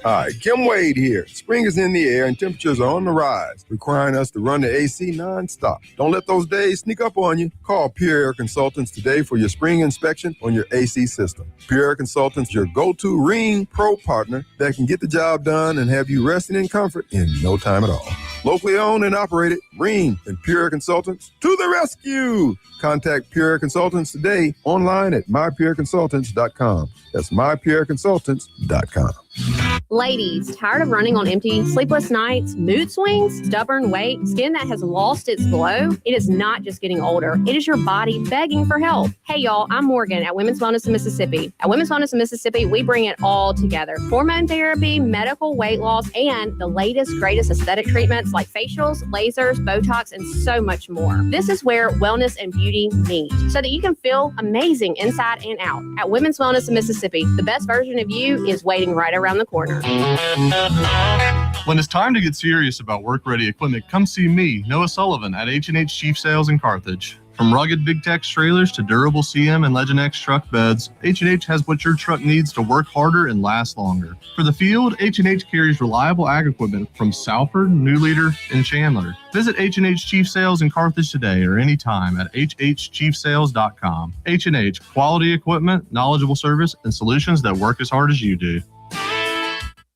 Hi, Kim Wade here. Spring is in the air and temperatures are on the rise, requiring us to run the AC nonstop. Don't let those days sneak up on you. Call Pure Air Consultants today for your spring inspection on your AC system. Pure Air Consultants, your go-to Ring Pro partner that can get the job done and have you resting in comfort in no time at all. Locally owned and operated, Ring and Pure Air Consultants to the rescue. Contact Pure Air Consultants today online at mypureconsultants.com. That's mypureconsultants.com. Ladies, tired of running on empty, sleepless nights, mood swings, stubborn weight, skin that has lost its glow? It is not just getting older. It is your body begging for help. Hey, y'all, I'm Morgan at Women's Wellness of Mississippi. At Women's Wellness of Mississippi, we bring it all together. Hormone therapy, medical weight loss, and the latest, greatest aesthetic treatments like facials, lasers, Botox, and so much more. This is where wellness and beauty meet so that you can feel amazing inside and out. At Women's Wellness of Mississippi, the best version of you is waiting right around the corner. When it's time to get serious about work-ready equipment, come see me, Noah Sullivan, at H&H Chief Sales in Carthage. From rugged Big Tex trailers to durable CM and Legend X truck beds, H&H has what your truck needs to work harder and last longer. For the field, H&H carries reliable ag equipment from Salford, New Leader, and Chandler. Visit H&H Chief Sales in Carthage today or anytime at hhchiefsales.com. H&H, quality equipment, knowledgeable service, and solutions that work as hard as you do.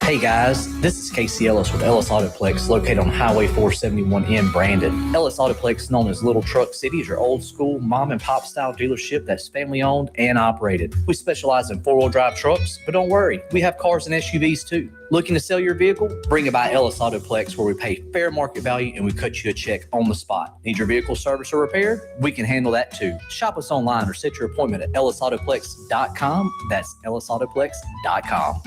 Hey guys, this is Casey Ellis with Ellis Autoplex, located on Highway 471 in Brandon. Ellis Autoplex, known as Little Truck City, is your old school mom and pop style dealership that's family owned and operated. We specialize in 4-wheel drive trucks, but don't worry, we have cars and SUVs too. Looking to sell your vehicle? Bring it by Ellis Autoplex, where we pay fair market value and we cut you a check on the spot. Need your vehicle service or repaired? We can handle that too. Shop us online or set your appointment at ellisautoplex.com. That's ellisautoplex.com.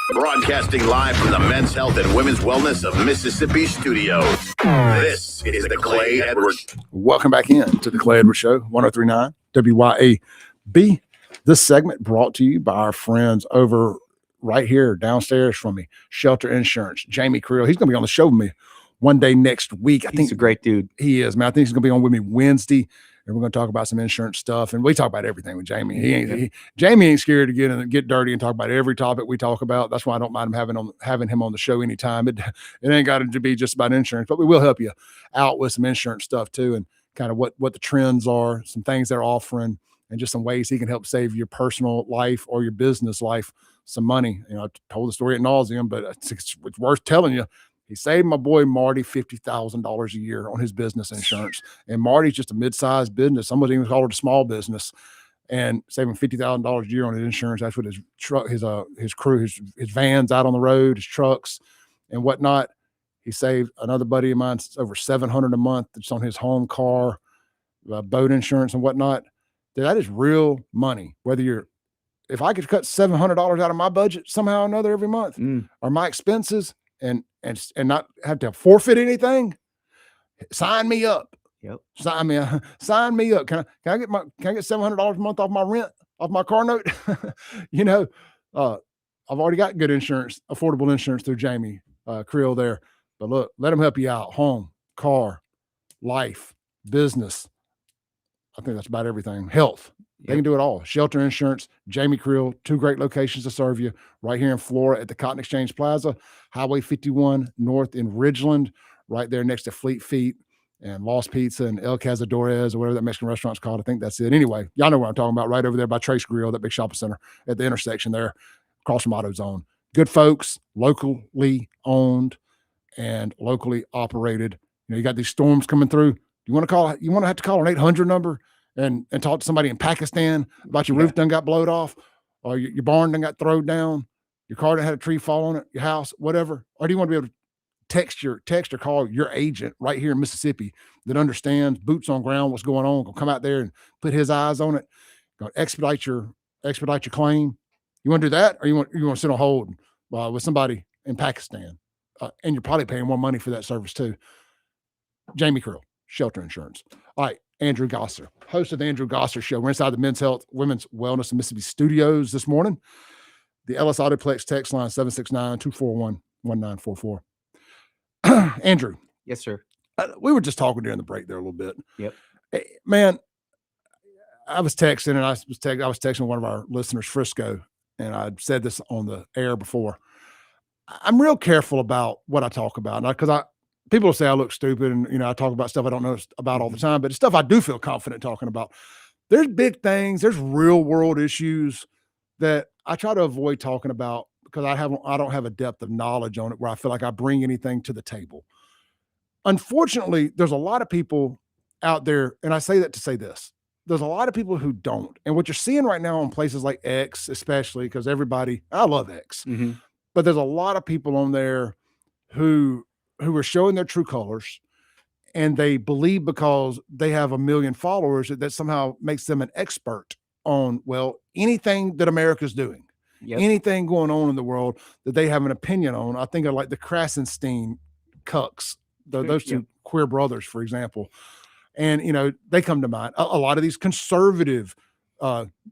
Broadcasting live from the Men's Health and Women's Wellness of Mississippi studios. This is the Clay Edwards. Welcome back in to the Clay Edwards Show, 103.9 WYAB. This segment brought to you by our friends over right here downstairs from me, Shelter Insurance. Jamie Creel, he's going to be on the show with me one day next week. I think he's a great dude. He is, man. I think he's going to be on with me Wednesday. And we're going to talk about some insurance stuff. And we talk about everything with Jamie. Jamie ain't scared to get dirty and talk about every topic we talk about. That's why I don't mind having him on the show anytime. It ain't got to be just about insurance, but we will help you out with some insurance stuff too, and kind of what the trends are, some things they're offering, and just some ways he can help save your personal life or your business life some money. You know, I've told the story ad nauseum, but it's worth telling you. He saved my boy Marty $50,000 a year on his business insurance. And Marty's just a mid-sized business. Somebody even called it a small business. And saving $50,000 a year on his insurance. That's what his truck, his crew, his vans out on the road, his trucks and whatnot. He saved another buddy of mine over $700 a month just on his home car, boat insurance and whatnot. That is real money. If I could cut $700 out of my budget somehow or another every month, or my expenses, and not have to forfeit anything, sign me up. Yep. Sign me up. Can I get $700 a month off my rent, off my car note? I've already got good insurance, affordable insurance through Jamie Creel there. But look, let him help you out. Home, car, life, business. I think that's about everything. Health. They can do it all. Shelter Insurance, Jamie Creel, 2 great locations to serve you right here in Flora at the Cotton Exchange Plaza, Highway 51 North in Ridgeland, right there next to Fleet Feet and Lost Pizza and El Cazadores or whatever that Mexican restaurant's called. I think that's it. Anyway, y'all know what I'm talking about, right over there by Trace Grill, that big shopping center at the intersection there, across from AutoZone. Good folks, locally owned and locally operated. You got these storms coming through. You want to have to call an 800 number and talk to somebody in Pakistan about your roof done got blowed off, or your barn done got thrown down, your car done had a tree fall on it, your house, whatever? Or do you want to be able to text or call your agent right here in Mississippi that understands, boots on ground, what's going on, gonna come out there and put his eyes on it, gonna expedite your claim? You want to do that, or you want to sit on hold with somebody in Pakistan, and you're probably paying more money for that service too. Jamie Krill, Shelter Insurance. All right, Andrew Gosser, host of the Andrew Gosser Show. We're inside the Men's Health, Women's Wellness in Mississippi studios this morning. The Ellis Autoplex text line 769-241-1944. Andrew. Yes, sir. We were just talking during the break there a little bit. Yep. Hey, man, I was texting, and I was texting one of our listeners, Frisco, and I said this on the air before. I'm real careful about what I talk about, because people say I look stupid, and I talk about stuff I don't know about all the time, but it's stuff I do feel confident talking about. There's big things, there's real world issues that I try to avoid talking about because I don't have a depth of knowledge on it where I feel like I bring anything to the table. Unfortunately, there's a lot of people out there, and I say that to say this. There's a lot of people who don't. And what you're seeing right now in places like X, especially, because I love X, but there's a lot of people on there who are showing their true colors, and they believe because they have 1 million followers that somehow makes them an expert on, anything that America's doing, anything going on in the world that they have an opinion on. I think of like the Krasenstein cucks, those two queer brothers, for example. And, they come to mind. A lot of these conservative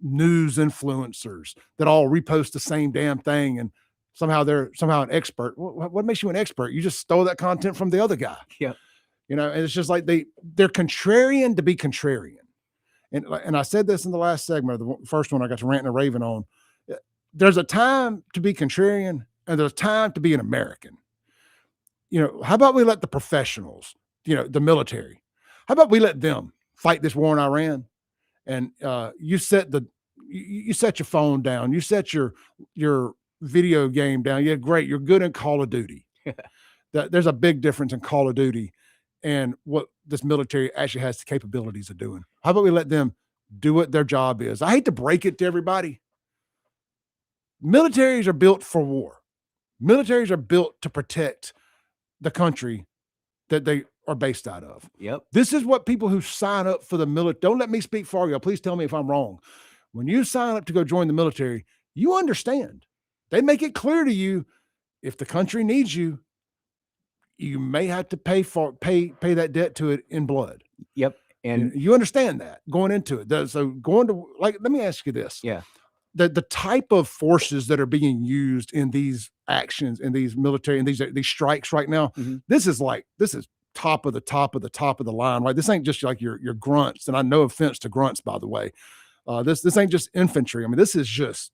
news influencers that all repost the same damn thing, and somehow they're an expert. What makes you an expert? You just stole that content from the other guy. Yeah. And it's just like they're contrarian to be contrarian. And I said this in the last segment, the first one I got to rant and raving on. There's a time to be contrarian, and there's a time to be an American. How about we let the professionals, the military, how about we let them fight this war in Iran? And you set your phone down, you set your video game down. Yeah, great. You're good in Call of Duty. There's a big difference in Call of Duty and what this military actually has the capabilities of doing. How about we let them do what their job is? I hate to break it to everybody. Militaries are built for war. Militaries are built to protect the country that they are based out of. Yep. This is what people who sign up for the military, don't let me speak for you. Please tell me if I'm wrong. When you sign up to go join the military, you understand. They make it clear to you, if the country needs you, you may have to pay that debt to it in blood. Yep. And you understand that going into it. So let me ask you this. Yeah. The type of forces that are being used in these actions, in these military, and these strikes right now, this is top of the line, right? This ain't just like your grunts, and I no offense to grunts, by the way. This ain't just infantry. I mean, this is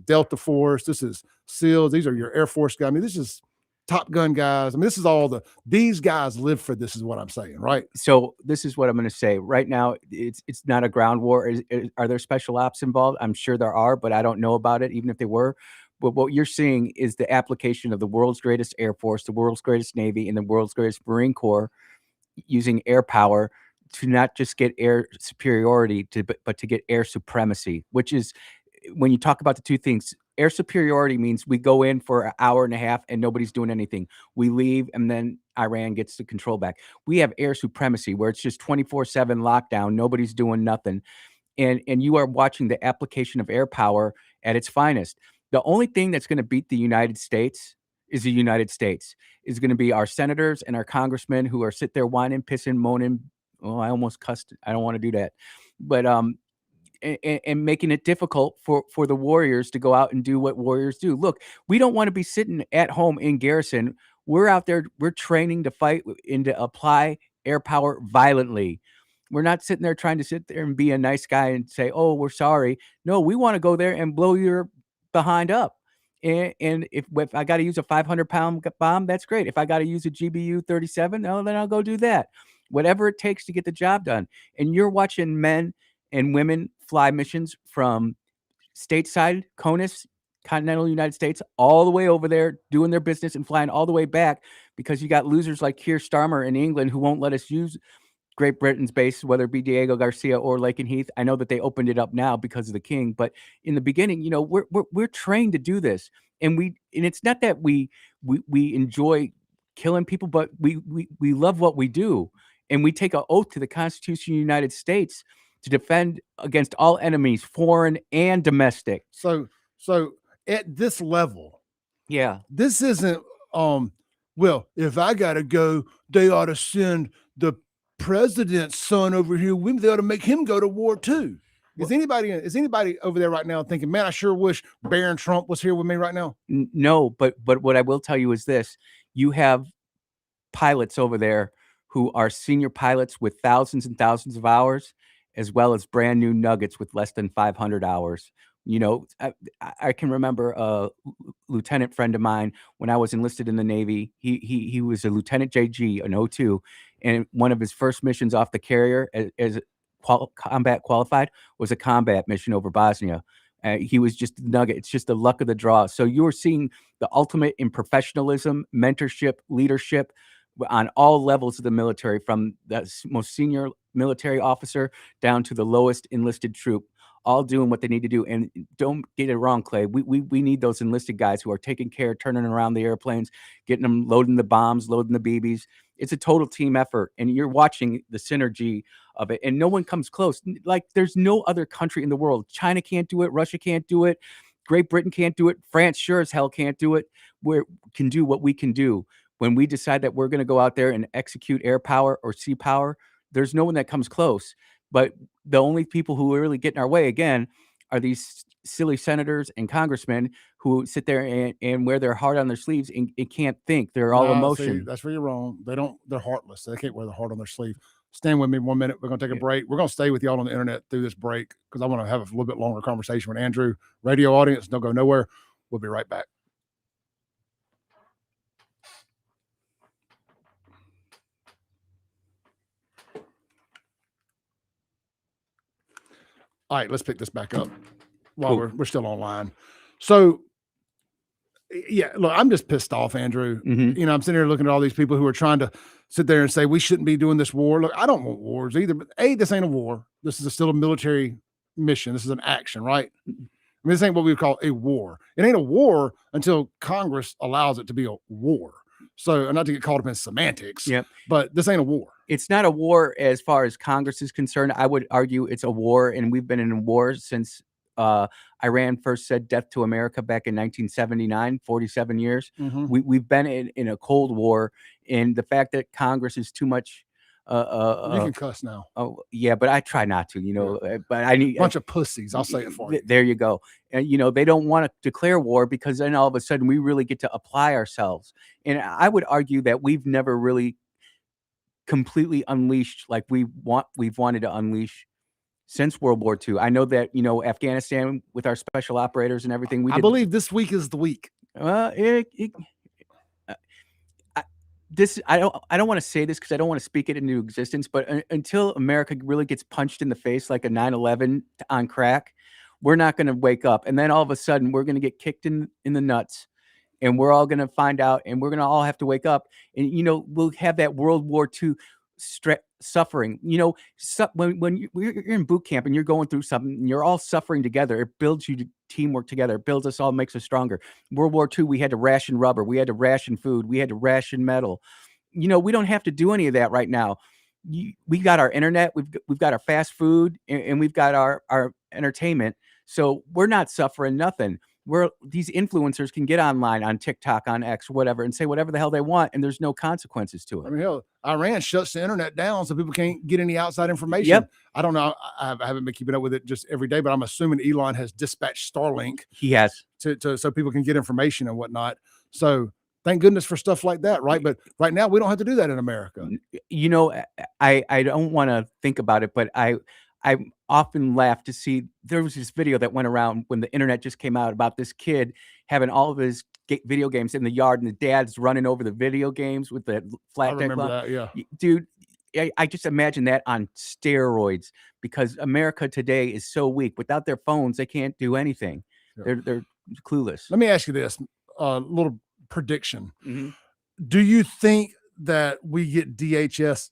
Delta Force, this is SEALs, these are your Air Force guys. I mean, this is Top Gun guys. I mean, this is these guys live for this, is what I'm saying, right? So this is what I'm going to say. Right now, it's not a ground war. Are there special ops involved? I'm sure there are, but I don't know about it, even if they were. But what you're seeing is the application of the world's greatest Air Force, the world's greatest Navy, and the world's greatest Marine Corps using air power to not just get air superiority, but to get air supremacy, which is, when you talk about the two things, air superiority means we go in for an hour and a half and nobody's doing anything. We leave, and then Iran gets the control back. We have air supremacy where it's just 24/7 lockdown. Nobody's doing nothing. And you are watching the application of air power at its finest. The only thing that's going to beat the United States is the United States. Is going to be our senators and our congressmen who are sit there whining, pissing, moaning. Oh, I almost cussed. I don't want to do that. But and making it difficult for the warriors to go out and do what warriors do. Look, we don't want to be sitting at home in garrison. We're out there. We're training to fight and to apply air power violently. We're not sitting there trying to sit there and be a nice guy and say, oh, we're sorry. No, we want to go there and blow your behind up. And if I got to use a 500-pound bomb, that's great. If I got to use a GBU-37, then I'll go do that. Whatever it takes to get the job done. And you're watching men and women fly missions from stateside, CONUS, continental United States, all the way over there doing their business and flying all the way back, because you got losers like Keir Starmer in England who won't let us use Great Britain's base, whether it be Diego Garcia or Lakenheath. I know that they opened it up now because of the king, but in the beginning, we're trained to do this, and it's not that we enjoy killing people, but we love what we do, and we take an oath to the Constitution of the United States to defend against all enemies, foreign and domestic. So at this level, Yeah. This isn't, well, if I got to go, they ought to send the president's son over here with me. They ought to make him go to war too. Is anybody over there right now thinking, man, I sure wish Barron Trump was here with me right now? No, but what I will tell you is this: you have pilots over there who are senior pilots with thousands and thousands of hours, as well as brand new nuggets with less than 500 hours. You know, I can remember a lieutenant friend of mine when I was enlisted in the Navy. He was a Lieutenant JG, an O2, and one of his first missions off the carrier as combat qualified was a combat mission over Bosnia. He was just a nugget. It's just the luck of the draw. So you're seeing the ultimate in professionalism, mentorship, leadership on all levels of the military, from the most senior military officer down to the lowest enlisted troop, all doing what they need to do. And don't get it wrong, Clay. We need those enlisted guys who are taking care, turning around the airplanes, getting them, loading the bombs, loading the BBs. It's a total team effort, and you're watching the synergy of it, and no one comes close. Like, there's no other country in the world. China can't do it. Russia can't do it. Great Britain can't do it. France sure as hell can't do it. We can do what we can do. When we decide that we're going to go out there and execute air power or sea power, there's no one that comes close. But the only people who really get in our way, again, are these silly senators and congressmen who sit there and wear their heart on their sleeves and can't think. They're all emotion. See, that's where you're wrong. They're heartless. They can't wear the heart on their sleeve. Stand with me 1 minute. We're going to take a break. We're going to stay with y'all on the internet through this break because I want to have a little bit longer conversation with Andrew. Radio audience, don't go nowhere. We'll be right back. All right, let's pick this back up while we're still online. So, yeah, look, I'm just pissed off, Andrew. Mm-hmm. You know, I'm sitting here looking at all these people who are trying to sit there and say we shouldn't be doing this war. Look, I don't want wars either. But this ain't a war. This is still a military mission. This is an action, right? I mean, this ain't what we would call a war. It ain't a war until Congress allows it to be a war. So, not to get caught up in semantics, but this ain't a war. It's not a war as far as Congress is concerned. I would argue it's a war, and we've been in a war since Iran first said death to America back in 1979, 47 years. Mm-hmm. We've been in a Cold War, and the fact that Congress is too much. You can cuss now. Oh, yeah, but I try not to, but I need a bunch of pussies. I'll say it for you. There you go. And, they don't want to declare war because then all of a sudden we really get to apply ourselves. And I would argue that we've never really completely unleashed like we've wanted to unleash since World War II. I know that, Afghanistan with our special operators and everything. I believe this week is the week. I don't want to say this because I don't want to speak it into existence, but until America really gets punched in the face like a 9/11 on crack, we're not going to wake up. And then all of a sudden we're going to get kicked in the nuts, and we're all going to find out, and we're going to all have to wake up. And, we'll have that World War II suffering. When you're in boot camp and you're going through something and you're all suffering together, it builds you to teamwork together. It builds us all, makes us stronger. World War II, we had to ration rubber. We had to ration food. We had to ration metal. We don't have to do any of that right now. We got our internet. We've got our fast food, and we've got our entertainment. So we're not suffering nothing. These influencers can get online on TikTok, on X, whatever, and say whatever the hell they want, and there's no consequences to it. I mean, hell, Iran shuts the internet down so people can't get any outside information. Yep. I don't know. I haven't been keeping up with it just every day, but I'm assuming Elon has dispatched Starlink. He has so people can get information and whatnot. So thank goodness for stuff like that, right? But right now we don't have to do that in America. I don't want to think about it, but I often laugh to see there was this video that went around when the internet just came out about this kid having all of his video games in the yard, and the dad's running over the video games with the flat deck. I remember that, yeah. Dude, I just imagine that on steroids because America today is so weak. Without their phones, they can't do anything. Yeah. They're clueless. Let me ask you this, little prediction. Mm-hmm. Do you think that we get DHS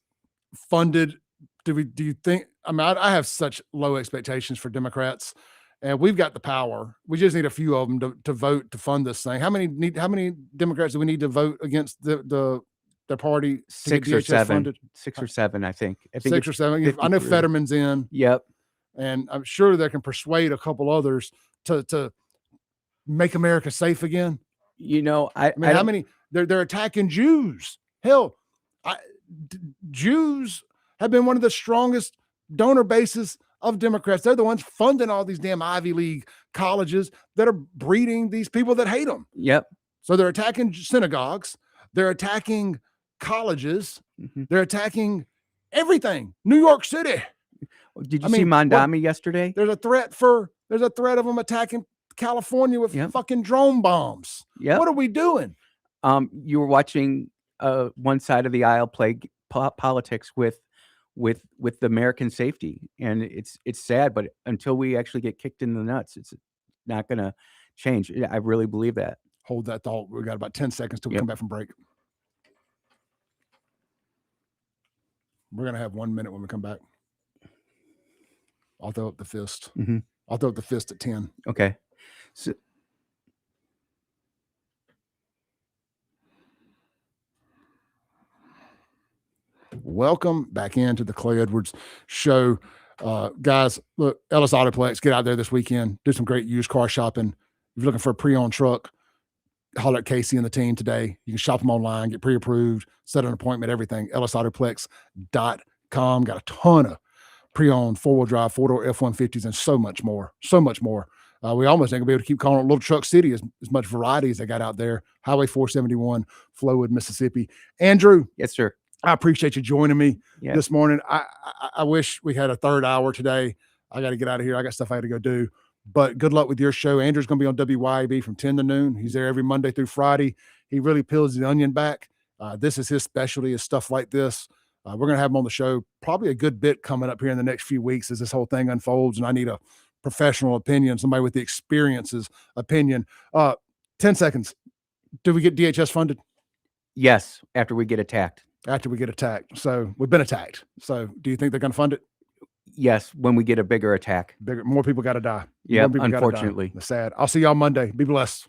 funded? Do you think? I mean, I have such low expectations for Democrats, and we've got the power. We just need a few of them to vote to fund this thing. How many Democrats do we need to vote against the party? 6 or 7. Funded? 6 or 7, I think. 6 or 7. I know Fetterman's in. Yep. And I'm sure they can persuade a couple others to make America safe again. You know, I mean, how many? They're attacking Jews. Hell, Jews have been one of the strongest donor bases of Democrats. They're the ones funding all these damn Ivy League colleges that are breeding these people that hate them. Yep. So they're attacking synagogues. They're attacking colleges. They're attacking everything. New York City. Did you see Mondami yesterday? There's a threat of them attacking California with fucking drone bombs. Yeah. What are we doing? You were watching one side of the aisle play politics with the American safety, and it's sad, but until we actually get kicked in the nuts, it's not going to change. I really believe that. Hold that thought. We got about 10 seconds till we come back from break. We're going to have 1 minute when we come back. I'll throw up the fist. I'll throw up the fist at 10. Okay. So, welcome back into the Clay Edwards Show. Guys, look, Ellis Autoplex, get out there this weekend. Do some great used car shopping. If you're looking for a pre-owned truck, holler at Casey and the team today. You can shop them online, get pre-approved, set an appointment, everything. EllisAutoplex.com. Got a ton of pre-owned four-wheel drive, four-door F-150s, and so much more. So much more. We almost ain't gonna be able to keep calling it Little Truck City as much variety as they got out there. Highway 471, Flowood, Mississippi. Andrew. Yes, sir. I appreciate you joining me this morning. I wish we had a third hour today. I got to get out of here. I got stuff I got to go do. But good luck with your show. Andrew's going to be on WYAB from 10 to noon. He's there every Monday through Friday. He really peels the onion back. This is his specialty, is stuff like this. We're going to have him on the show probably a good bit coming up here in the next few weeks as this whole thing unfolds. And I need a professional opinion, somebody with the experience's opinion. 10 seconds. Do we get DHS funded? Yes, after we get attacked. After we get attacked. So we've been attacked. So do you think they're going to fund it? Yes, when we get a bigger attack. More people got to die. Yeah, unfortunately. It's sad. I'll see y'all Monday. Be blessed.